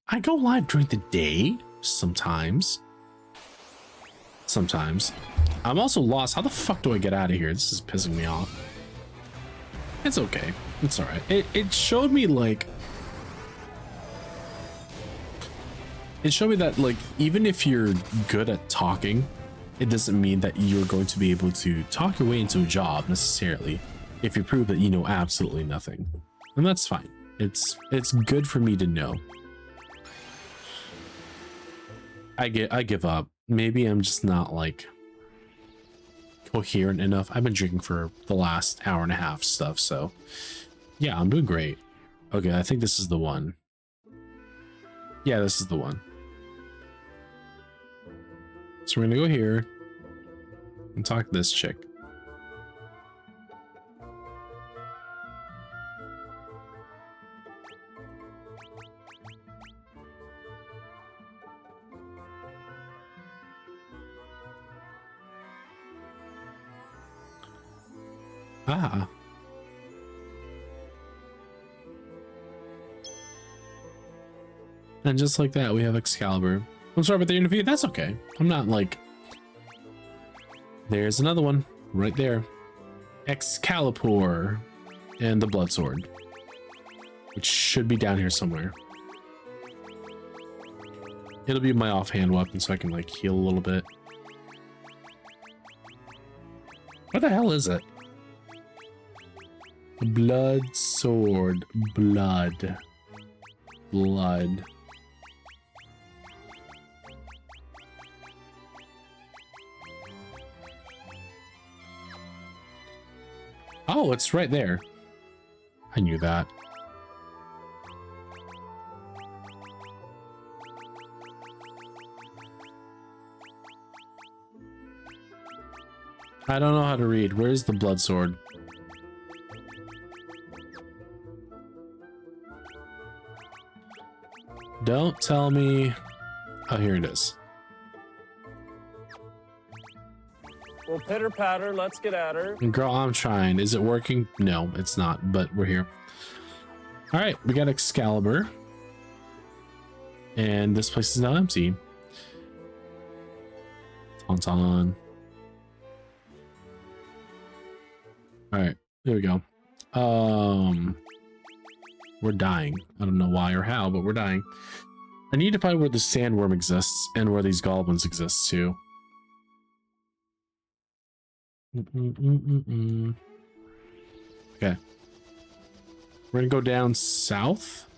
I go live during the day sometimes. Sometimes. I'm also lost. How the fuck do I get out of here? This is pissing me off. It's okay. It's all right. It showed me like. It showed me that like even if you're good at talking, it doesn't mean that you're going to be able to talk your way into a job necessarily if you prove that you know absolutely nothing. And that's fine. It's good for me to know. I give up. Maybe I'm just not like coherent enough. I've been drinking for the last hour and a half stuff, so yeah, I'm doing great. Okay, I think this is the one. Yeah, this is the one. So we're gonna go here and talk to this chick. Ah. And just like that, we have Excalibur. I'm sorry about the interview. That's okay. I'm not like... There's another one right there. Excalibur and the Blood Sword, which should be down here somewhere. It'll be my offhand weapon so I can like heal a little bit. What the hell is it? Blood Sword. Blood. Oh, it's right there. I knew that. I don't know how to read. Where's the Blood Sword? Don't tell me. Oh, here it is. Well, pitter patter, let's get at her. Girl, I'm trying. Is it working? No, it's not, but we're here. All right, we got Excalibur. And this place is now empty. Tauntaun. All right, there we go. We're dying. I don't know why or how, but we're dying. I need to find where the sandworm exists and where these goblins exist too. Okay. We're gonna go down south.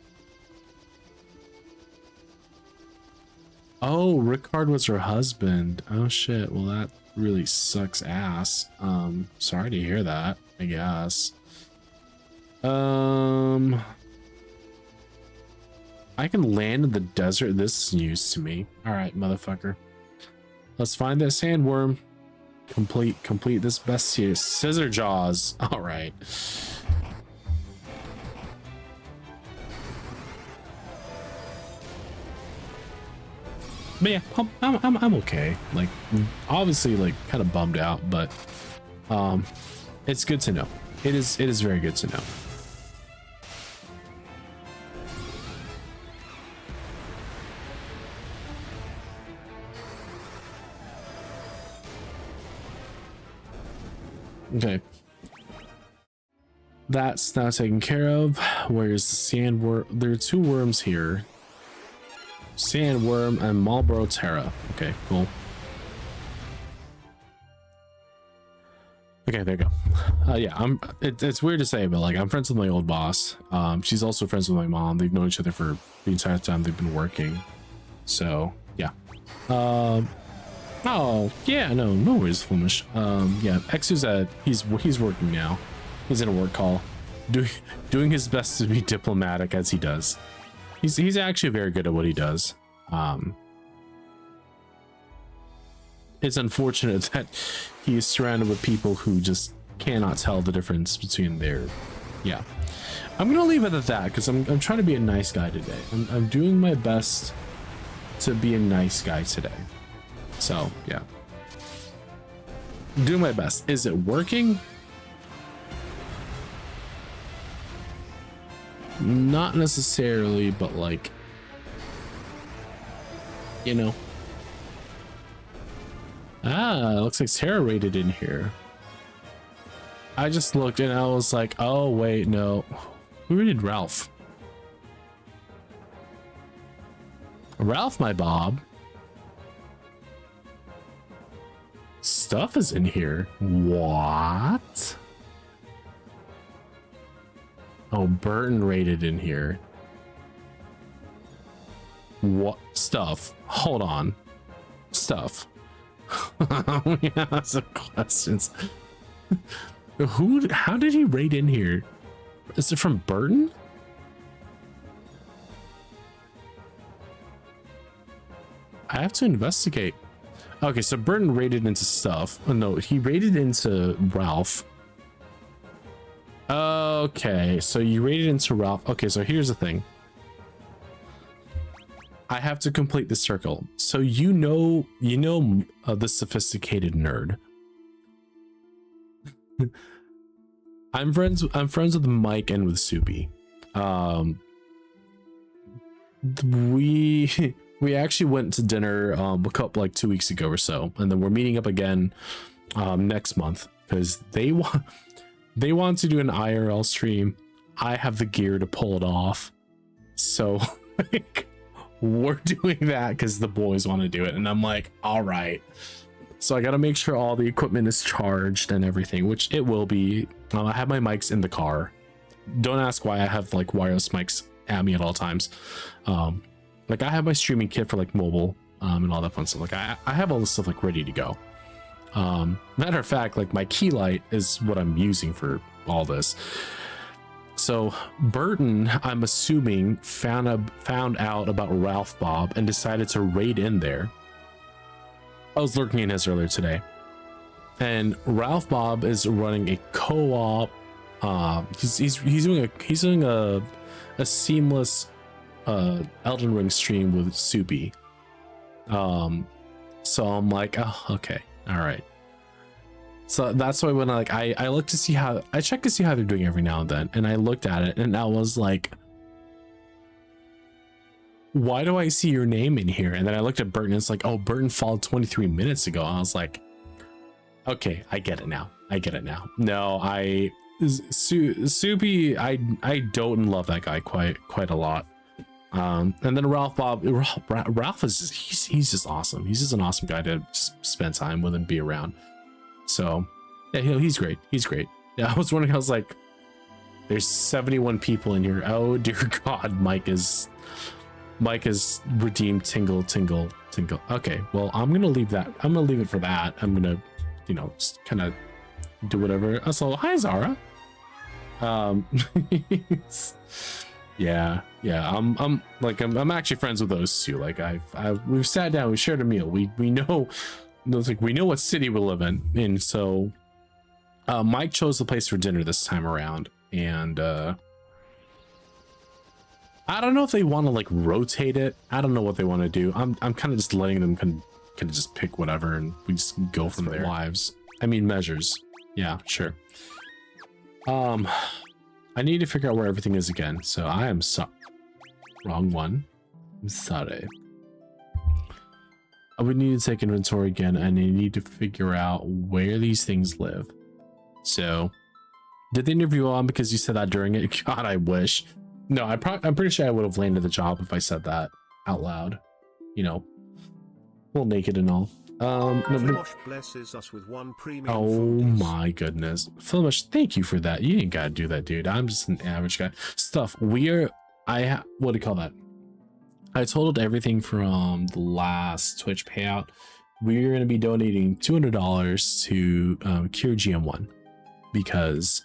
Oh, Rickard was her husband. Oh shit. Well, that really sucks ass. Sorry to hear that, I guess. I can land in the desert. This is news to me. All right, motherfucker. Let's find that sandworm. Complete this best here. Scissor jaws. All right. But yeah, I'm okay. Like, obviously, like, kind of bummed out, but it's good to know. it is very good to know. Okay. That's now taken care of. Where's the sandworm? There are 2 worms here. Sandworm and Marlboro Terra. Okay, cool. Okay, there you go. Yeah, it's weird to say, but like I'm friends with my old boss. She's also friends with my mom. They've known each other for the entire time they've been working. So yeah. Oh yeah, no worries, Flemish. Yeah, Exuzet, he's working now. He's in a work call, doing his best to be diplomatic as he does. He's actually very good at what he does. It's unfortunate that he is surrounded with people who just cannot tell the difference between their. Yeah, I'm gonna leave it at that because I'm trying to be a nice guy today. I'm doing my best to be a nice guy today. So yeah, do my best. Is it working? Not necessarily, but like, you know. Looks like Sarah rated in here. I just looked and I was like, oh wait, no. Who rated Ralph? Ralph, my Bob. Stuff is in here. What? Oh, Burton rated in here. What stuff? Hold on. Stuff. We have some questions. How did he rate in here? Is it from Burton? I have to investigate. Okay, so Burton rated into stuff. Oh, no, he rated into Ralph. Okay, so you rated into Ralph. Okay, so here's the thing. I have to complete the circle. So you know the sophisticated nerd. I'm friends with Mike and with Soupy. We actually went to dinner a couple like 2 weeks ago or so, and then we're meeting up again next month because they want to do an IRL stream. I have the gear to pull it off, so like, we're doing that because the boys want to do it, and I'm like, all right. So I got to make sure all the equipment is charged and everything, which it will be. I have my mics in the car. Don't ask why I have like wireless mics at me at all times. Like I have my streaming kit for like mobile and all that fun stuff. Like I have all this stuff like ready to go. Matter of fact, like my key light is what I'm using for all this. So Burton, I'm assuming, found out about Ralph Bob and decided to raid in there. I was lurking in his earlier today, and Ralph Bob is running a co-op. He's doing a seamless Elden Ring stream with Soupy. So I'm like, oh, okay, all right. So that's why when I look to see how I check to see how they're doing every now and then, and I looked at it and I was like, why do I see your name in here? And then I looked at Burton and it's like, oh, Burton followed 23 minutes ago. I was like, okay, I get it now. No, Soupy, I don't love that guy quite a lot. And then Ralph is he's just awesome. He's just an awesome guy to just spend time with and be around. So yeah, he's great. Yeah, I was wondering, I was like, there's 71 people in here. Oh dear God, Mike is redeemed tingle. Okay, well, I'm gonna leave it for that. I'm gonna, just kind of do whatever. So hi Zara. yeah, I'm actually friends with those two. Like we've sat down, we shared a meal, we know, we know what city we live in, and so Mike chose the place for dinner this time around, and I don't know if they want to like rotate it. I don't know what they want to do. I'm kind of just letting them kind of just pick whatever, and we just go from their lives. I mean, measures. Yeah, sure. I need to figure out where everything is again. So I am wrong one. I'm sorry. I would need to take inventory again, and I need to figure out where these things live. So, did the interview on because you said that during it? God, I wish. No, I'm pretty sure I would have landed the job if I said that out loud. You know, full naked and all. Flamosh blesses us with 1 premium. Oh my goodness, Flamosh, thank you for that. You ain't gotta do that, dude. I'm just an average guy. What do you call that? I totaled everything from the last Twitch payout. We're going to be donating $200 to Cure GM1 because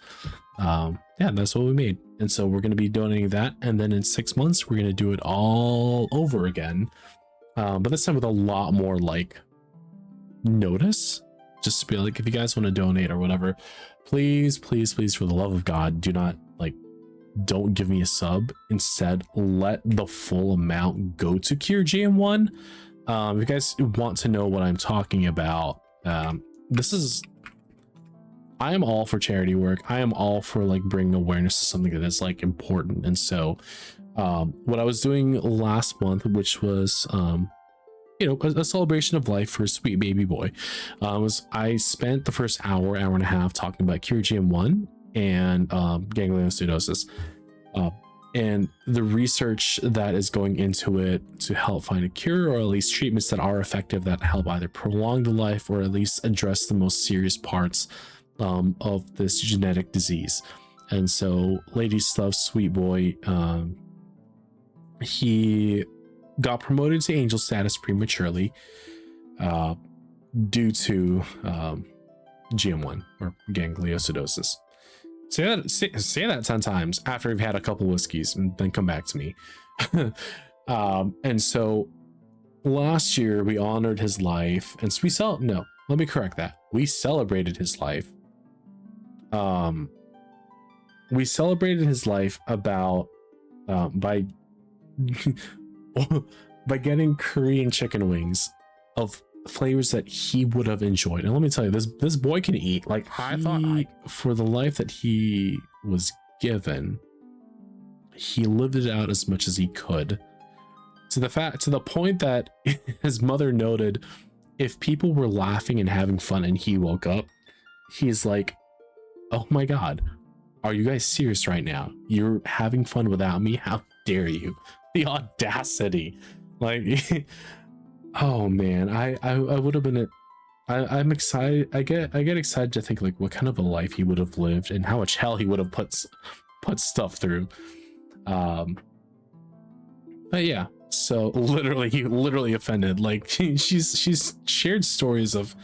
yeah, that's what we made. And so we're going to be donating that, and then in 6 months we're going to do it all over again, but this time with a lot more like notice. Just to be like, if you guys want to donate or whatever, please, please, please, for the love of God, do not don't give me a sub. Instead, let the full amount go to Cure GM1. If you guys want to know what I'm talking about, I am all for charity work. I am all for like bringing awareness to something that is like important. And so what I was doing last month, which was you know, a celebration of life for a sweet baby boy, was I spent the first hour and a half talking about Cure GM1 and gangliosidosis, and the research that is going into it to help find a cure, or at least treatments that are effective that help either prolong the life or at least address the most serious parts of this genetic disease. And so Lady Stuff, sweet boy, he got promoted to angel status prematurely due to GM1 or gangliosidosis. Say that 10 times after we've had a couple whiskeys, and then come back to me. And so last year we honored his life, and so let me correct that. We celebrated his life. We celebrated his life about by by getting Korean chicken wings of flavors that he would have enjoyed. And let me tell you, this boy can eat. Like, for the life that he was given, he lived it out as much as he could, to the point that his mother noted if people were laughing and having fun and he woke up, he's like, oh my God, are you guys serious right now? You're having fun without me? How dare you? The audacity. Like, oh man, I would have been I'm excited. I get excited to think like what kind of a life he would have lived and how much hell he would have put stuff through. But yeah, so he literally offended. Like, she's shared stories of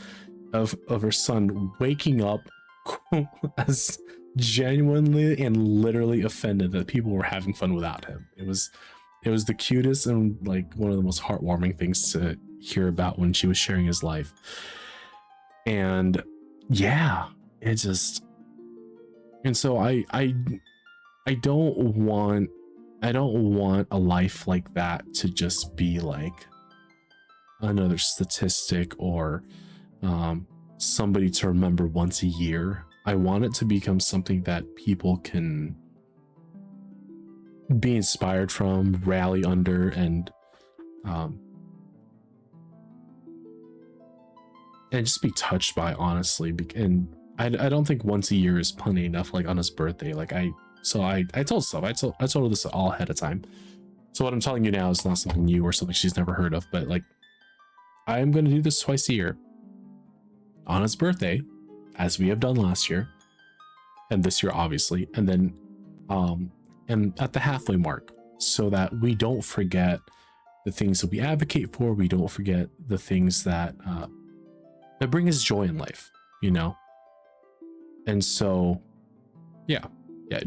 her son waking up as genuinely and literally offended that people were having fun without him. It was the cutest and like one of the most heartwarming things to hear about when she was sharing his life. And yeah, it just, and so I don't want a life like that to just be like another statistic or somebody to remember once a year. I want it to become something that people can be inspired from, rally under, and just be touched by, honestly. And I don't think once a year is plenty enough. Like on his birthday, like I told stuff. I told her this all ahead of time. So what I'm telling you now is not something new or something she's never heard of, but like I am going to do this twice a year on his birthday, as we have done last year and this year, obviously, and then and at the halfway mark, so that we don't forget the things that we advocate for. We don't forget the things that that bring us joy in life, you know. And so yeah,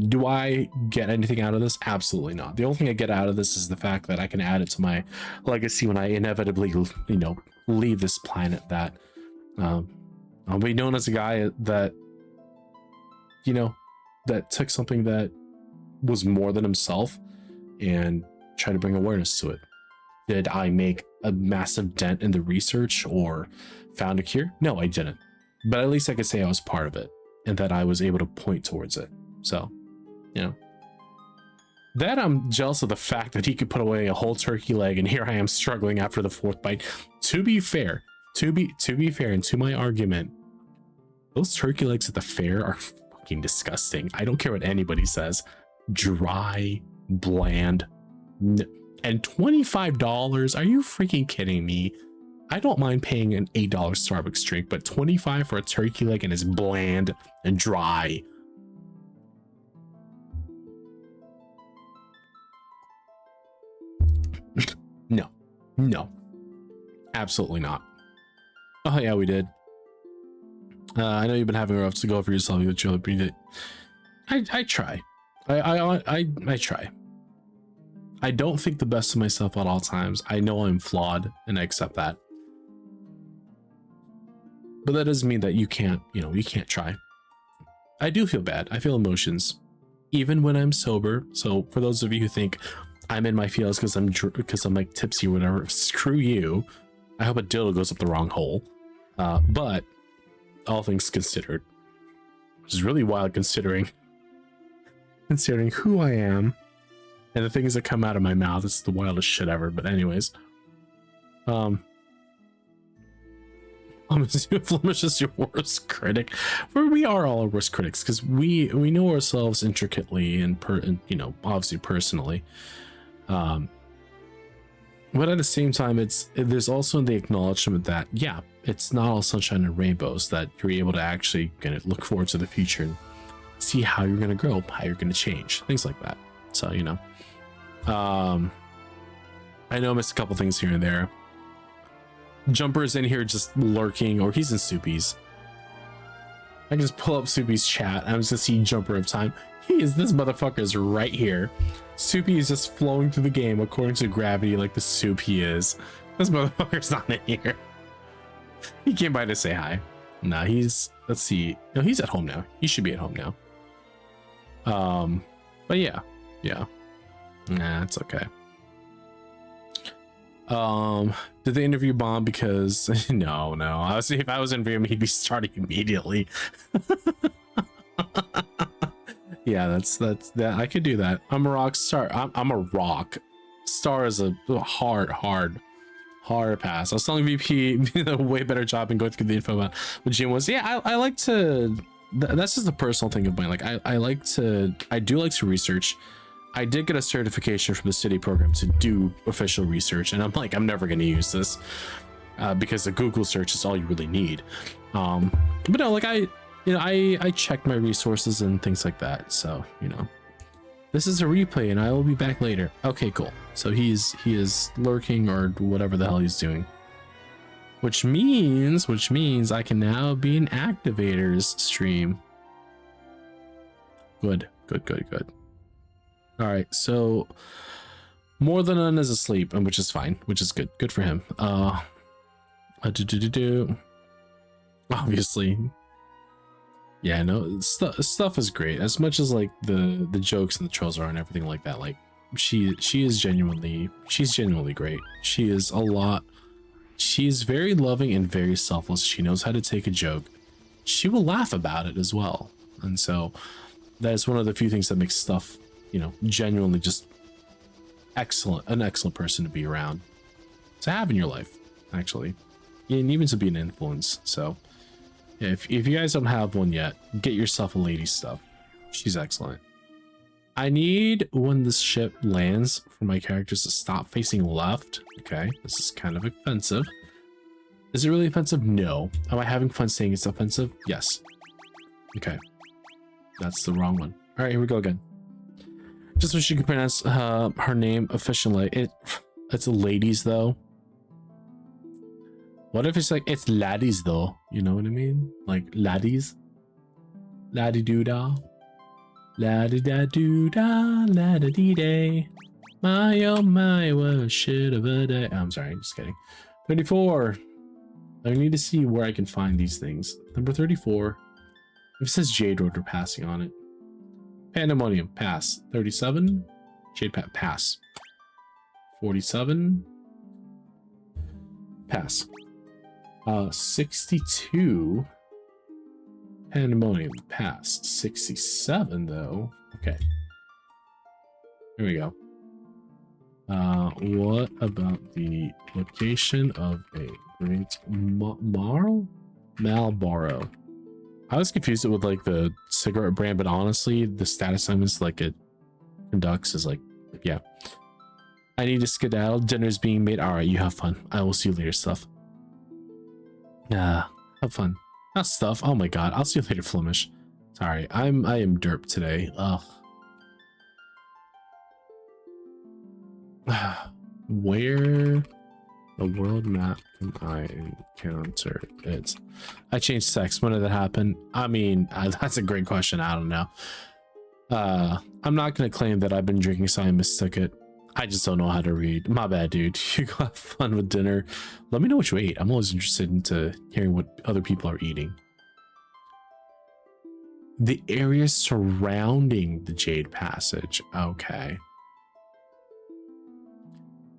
do I get anything out of this? Absolutely not. The only thing I get out of this is the fact that I can add it to my legacy when I inevitably, you know, leave this planet, that I'll be known as a guy that, you know, that took something that was more than himself and tried to bring awareness to it. Did I make a massive dent in the research or found a cure? No, I didn't. But at least I could say I was part of it and that I was able to point towards it. So, you know. That I'm jealous of the fact that he could put away a whole turkey leg, and here I am struggling after the 4th bite. To be fair, to be fair, and to my argument, those turkey legs at the fair are fucking disgusting. I don't care what anybody says. Dry, bland, and $25. Are you freaking kidding me? I don't mind paying an $8 Starbucks drink, but $25 for a turkey leg and it's bland and dry. No, absolutely not. Oh yeah, we did. I know you've been having a rough to go for yourself. You truly appreciate it. I try. I try. I don't think the best of myself at all times. I know I'm flawed, and I accept that. But that doesn't mean that you can't, you can't try. I do feel bad. I feel emotions, even when I'm sober. So for those of you who think I'm in my feels because I'm like tipsy or whatever, screw you. I hope a dildo goes up the wrong hole. But all things considered, which is really wild considering who I am and the things that come out of my mouth. It's the wildest shit ever. But anyways, Flemish is your worst critic. Where we are all our worst critics because we know ourselves intricately and obviously personally. But at the same time, there's also the acknowledgement that it's not all sunshine and rainbows, that you're able to actually kind of look forward to the future and see how you're going to grow, how you're going to change, things like that. So I know I missed a couple things here and there. Jumper's in here just lurking, or he's in Soupy's. I can just pull up Soupy's chat. I'm just gonna see Jumper of Time. This motherfucker is right here. Soupy is just flowing through the game according to gravity like the soup he is. This motherfucker's not in here. He came by to say hi. Nah, let's see. No, he's at home now. He should be at home now. But yeah. Nah, it's okay. Did the interview bomb? Because no. If I was interviewing him, he'd be starting immediately. Yeah, that's that. I could do that. I'm a rock star. I'm a rock star is a hard pass. I was telling VP did a way better job in going through the info about what Jim was. Yeah, I like to. That's just a personal thing of mine. Like I do like to research. I did get a certification from the city program to do official research, and I'm never going to use this because the Google search is all you really need. But no, like I check my resources and things like that. So this is a replay, and I will be back later. Okay, cool. So he is lurking or whatever the hell he's doing, which means I can now be in Activator's stream. Good. All right, so more than none is asleep, and which is fine, which is good for him. Obviously, yeah, no, stuff is great. As much as like the jokes and the trolls are and everything like that, like she's genuinely great. She is a lot. She's very loving and very selfless. She knows how to take a joke. She will laugh about it as well, and so that is one of the few things that makes stuff, genuinely just an excellent person to be around, to have in your life, actually, and even to be an influence. So if you guys don't have one yet, get yourself a lady stuff. She's excellent. I need, when this ship lands, for my characters to stop facing left. Okay, this is kind of offensive. Is it really offensive? No. Am I having fun saying it's offensive? Yes. Okay, that's the wrong one. All right, here we go again. Just wish you could pronounce her name efficiently. It's ladies though. What if it's like it's laddies though? You know what I mean? Like laddies. Laddie doo da. Laddie da doo da. Laddie dee day. My oh my, what shit of a day. I'm sorry, just kidding. 34. I need to see where I can find these things. Number 34. If it says Jade Road, we're passing on it. Pandemonium, pass. 37. Jade Pat, pass. 47. Pass. 62. Pandemonium past 67 though. Okay. Here we go. What about the location of a great Marlboro? I was confused with like the cigarette brand, but honestly, the status assignments like it conducts is like, yeah. I need to skedaddle. Dinner's being made. All right, you have fun. I will see you later, stuff. Have fun. Not stuff. Oh my god. I'll see you later, Flemish. Sorry, I am derp today. Ugh. Where the world map can I encounter it? I changed sex. When did that happen? I mean, that's a great question. I don't know. I'm not gonna claim that I've been drinking, so I mistook it. I just don't know how to read. My bad, dude. You go have fun with dinner. Let me know what you ate. I'm always interested into hearing what other people are eating. The area surrounding the Jade Passage. Okay.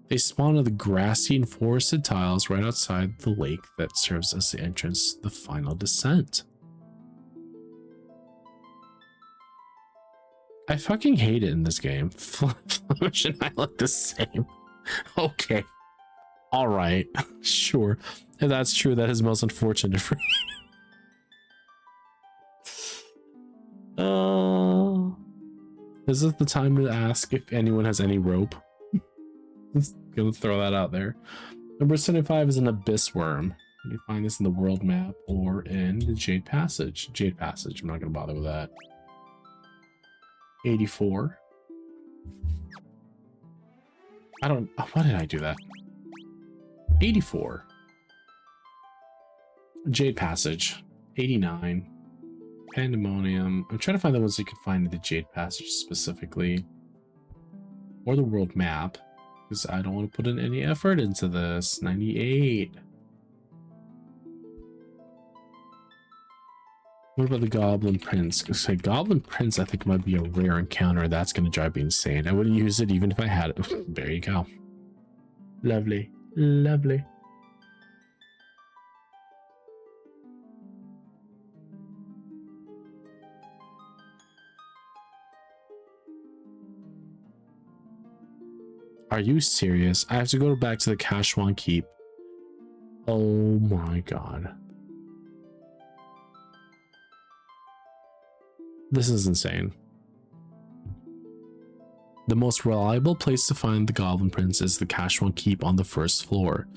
They spawn on the grassy and forested tiles right outside the lake that serves as the entrance to the final descent. I fucking hate it in this game. Flemish and I look the same. Okay. Alright. Sure. If that's true, that is most unfortunate for me. Is this the time to ask if anyone has any rope? Just gonna throw that out there. Number 75 is an abyss worm. You find this in the world map or in the Jade Passage. Jade Passage, I'm not gonna bother with that. 84. I don't, why did I do that? 84. Jade Passage. 89. Pandemonium. I'm trying to find the ones you can find in the Jade Passage specifically. Or the world map. Because I don't want to put in any effort into this. 98. What about the Goblin Prince? Okay, Goblin Prince I think might be a rare encounter. That's going to drive me insane. I wouldn't use it even if I had it. There you go. Lovely. Lovely. Are you serious? I have to go back to the Kashwan Keep. Oh my god. This is insane. The most reliable place to find the Goblin Prince is the Kashwan Keep on the first floor,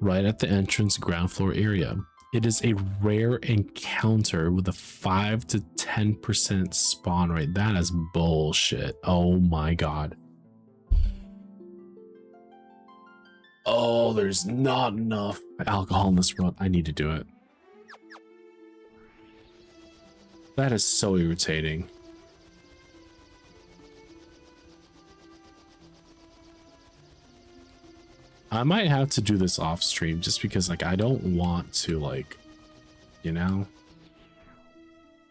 right at the entrance ground floor area. It is a rare encounter with a 5 to 10% spawn rate. That is bullshit. Oh my god. Oh, there's not enough alcohol in this world. I need to do it. That is so irritating. I might have to do this off stream just because like I don't want to like, you know.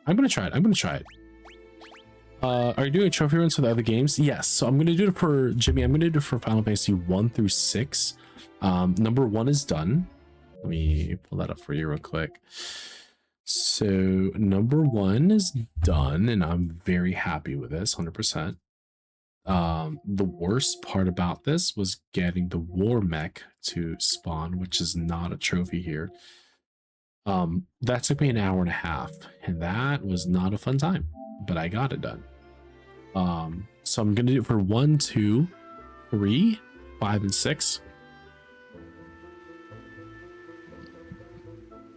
I'm gonna try it. I'm gonna try it. Are you doing trophy runs for the other games? Yes. So I'm gonna do it for Jimmy. I'm gonna do it for Final Fantasy 1 through 6. Number 1 is done. Let me pull that up for you real quick. So number 1 is done, and I'm very happy with this, 100%. The worst part about this was getting the war mech to spawn, which is not a trophy here. That took me an hour and a half, and that was not a fun time, but I got it done. So I'm gonna do it for 1, 2, 3, 5, and 6.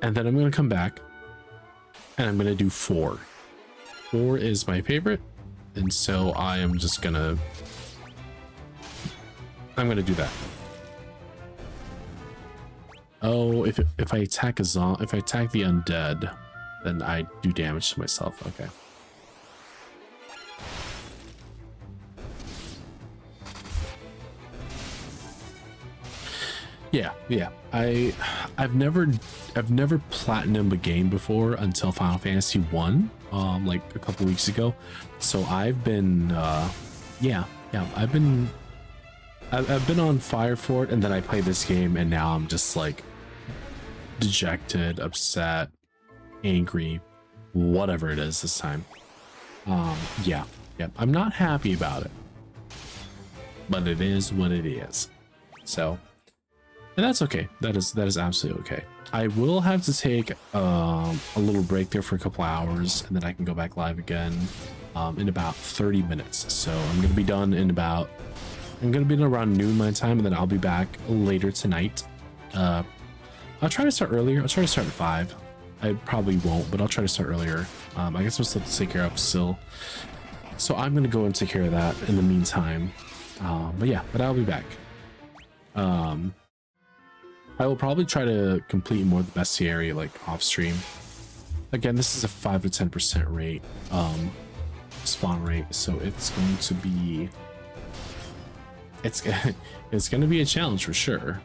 And then I'm gonna come back and I'm gonna do 4. 4 is my favorite, and so I am just gonna do that. Oh, if I attack a zombie, if I attack the undead, then I do damage to myself. Okay. Yeah. I've never platinumed a game before until Final Fantasy 1, like a couple weeks ago. So I've been I've been on fire for it, and then I played this game and now I'm just like dejected, upset, angry, whatever it is this time. Yeah, I'm not happy about it, but it is what it is. So, and that's okay. That is absolutely okay. I will have to take a little break there for a couple hours, and then I can go back live again in about 30 minutes. So I'm gonna be done in about, I'm gonna be done around noon my time, and then I'll be back later tonight. I'll try to start earlier. I'll try to start at 5. I probably won't, but I'll try to start earlier. I guess I'm still to take care of still. So I'm going to go and take care of that in the meantime. But I'll be back. I will probably try to complete more of the bestiary like off stream. Again, this is a 5 to 10% rate, spawn rate. So it's going to be, it's going to be a challenge for sure.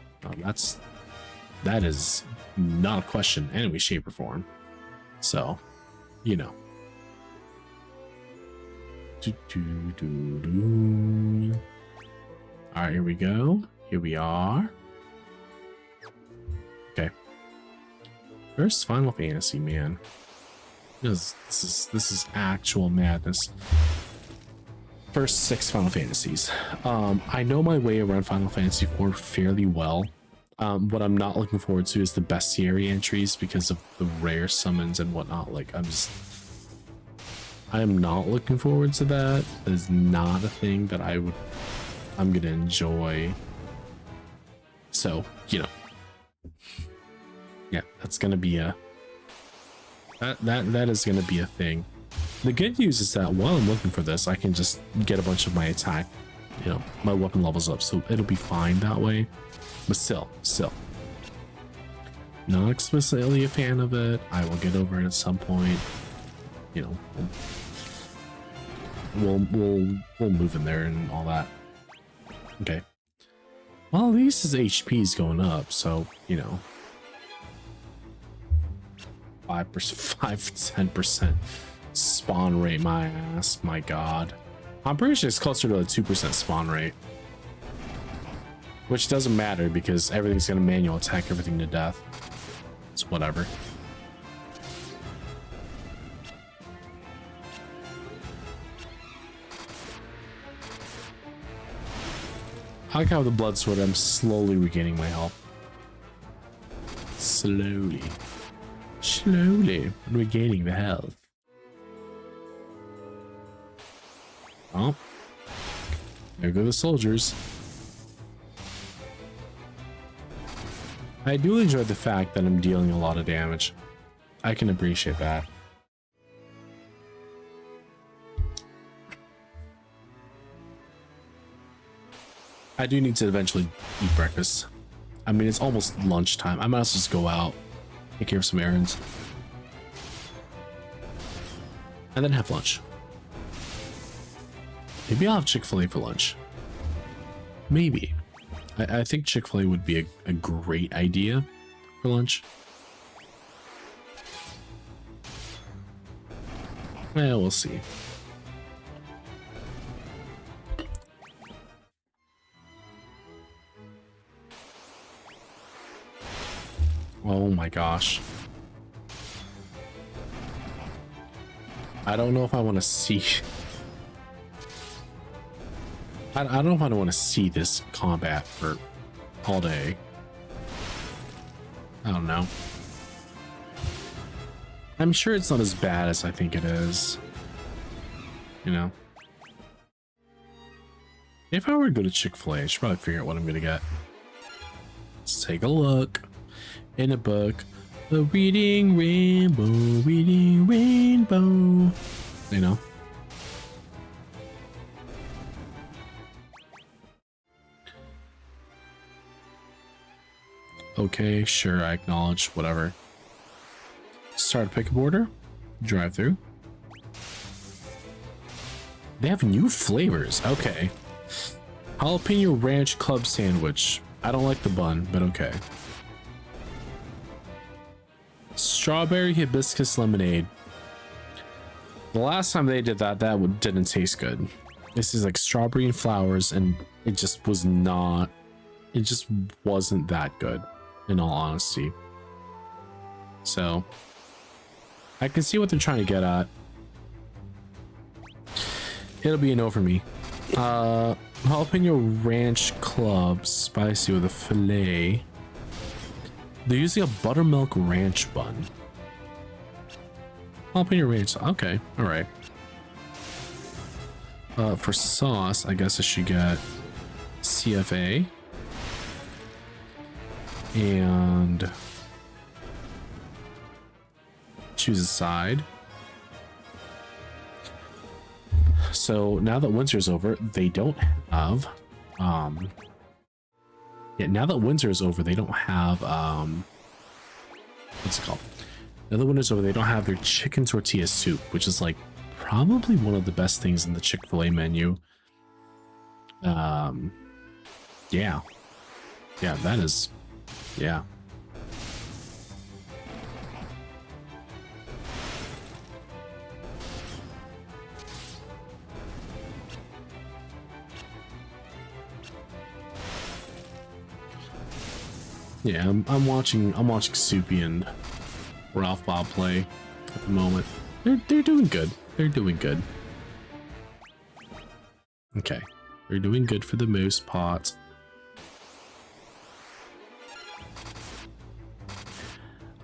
That is not a question in any way, shape, or form. So, you know. All right, here we go. Here we are. Okay. First Final Fantasy, man. This is actual madness. First 6 Final Fantasies. I know my way around Final Fantasy 4 fairly well. What I'm not looking forward to is the bestiary entries because of the rare summons and whatnot. Like, I am not looking forward to that. That is not a thing that I'm gonna enjoy. So, you know, yeah, that's gonna be a that is gonna be a thing. The good news is that while I'm looking for this, I can just get a bunch of my attack, you know, my weapon levels up, so it'll be fine that way. But still, not explicitly a fan of it. I will get over it at some point. You know, we'll move in there and all that. Okay. Well, at least his HP is going up, so you know, 5 to 10% spawn rate. My ass, my god. I'm pretty sure it's closer to a 2% spawn rate. Which doesn't matter because everything's gonna manual attack everything to death. It's whatever. I like how the blood sword, I'm slowly regaining my health. Slowly regaining the health. Oh, there go the soldiers. I do enjoy the fact that I'm dealing a lot of damage. I can appreciate that. I do need to eventually eat breakfast. I mean, it's almost lunchtime. I might as well just go out, take care of some errands, and then have lunch. Maybe I'll have Chick-fil-A for lunch. Maybe. I think Chick-fil-A would be a great idea for lunch. Well, we'll see. Oh my gosh. I don't know if I want to see... I don't know if I want to see this combat for all day. I don't know. I'm sure it's not as bad as I think it is. You know? If I were to go to Chick-fil-A, I should probably figure out what I'm going to get. Let's take a look in a book. The reading rainbow, you know? Okay, sure, I acknowledge, whatever. Start pickup order, drive through. They have new flavors, okay. Jalapeno ranch club sandwich. I don't like the bun, but okay. Strawberry hibiscus lemonade. The last time they did that, didn't taste good. This is like strawberry and flowers, and it just was not, it just wasn't that good, in all honesty. So, I can see what they're trying to get at. It'll be a no for me. Jalapeno Ranch Club, spicy with a filet. They're using a buttermilk ranch bun. Jalapeno ranch, okay, all right. For sauce, I guess I should get CFA. And choose a side. So now that Windsor's over, they don't have now that Windsor is over, they don't have what's it called? Now that Windsor's over, they don't have their chicken tortilla soup, which is like probably one of the best things in the Chick-fil-A menu. Yeah, that is, yeah. Yeah, I'm watching Soupy and Ralph Bob play at the moment. They're doing good. They're doing good. Okay, they're doing good for the most part.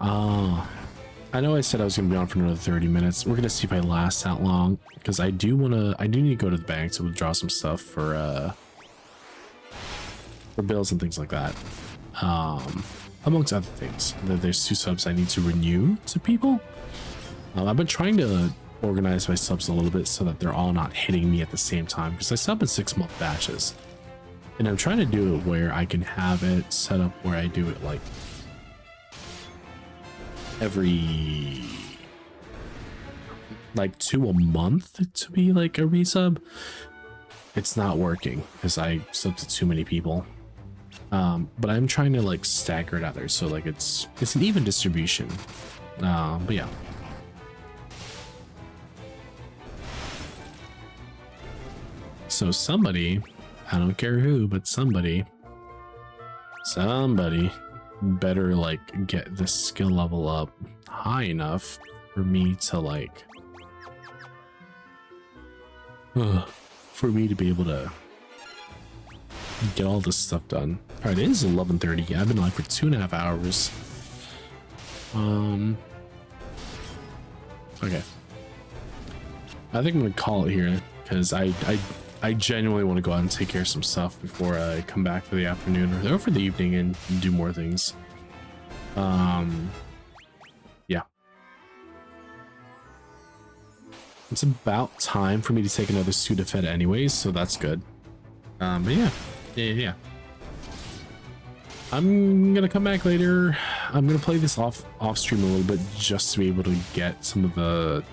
I know I said I was gonna be on for another 30 minutes. We're gonna see if I last that long, because I do need to go to the bank to withdraw some stuff for bills and things like that. Amongst other things. There's 2 subs I need to renew to people. I've been trying to organize my subs a little bit so that they're all not hitting me at the same time, because I sub in 6-month batches, and I'm trying to do it where I can have it set up where I do it like every like 2 a month to be like a resub. It's not working because I subbed to too many people. But I'm trying to like stagger it out there so like it's an even distribution. But yeah. So somebody, I don't care who, but somebody better like get the skill level up high enough for me to like for me to be able to get all this stuff done. All right, it is 11:30. I've been live for 2.5 hours. Okay. I think I'm gonna call it here because I genuinely want to go out and take care of some stuff before I come back for the afternoon or for the evening and do more things. Yeah. It's about time for me to take another Sudafed anyways, so that's good. But yeah. I'm gonna come back later. I'm gonna play this off stream a little bit just to be able to get some of the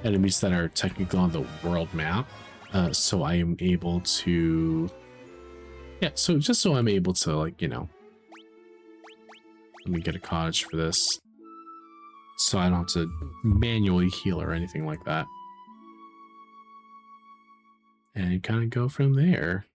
enemies that are technically on the world map. So I am able to, so just so I'm able to, like, you know, let me get a cottage for this so I don't have to manually heal or anything like that, and kind of go from there.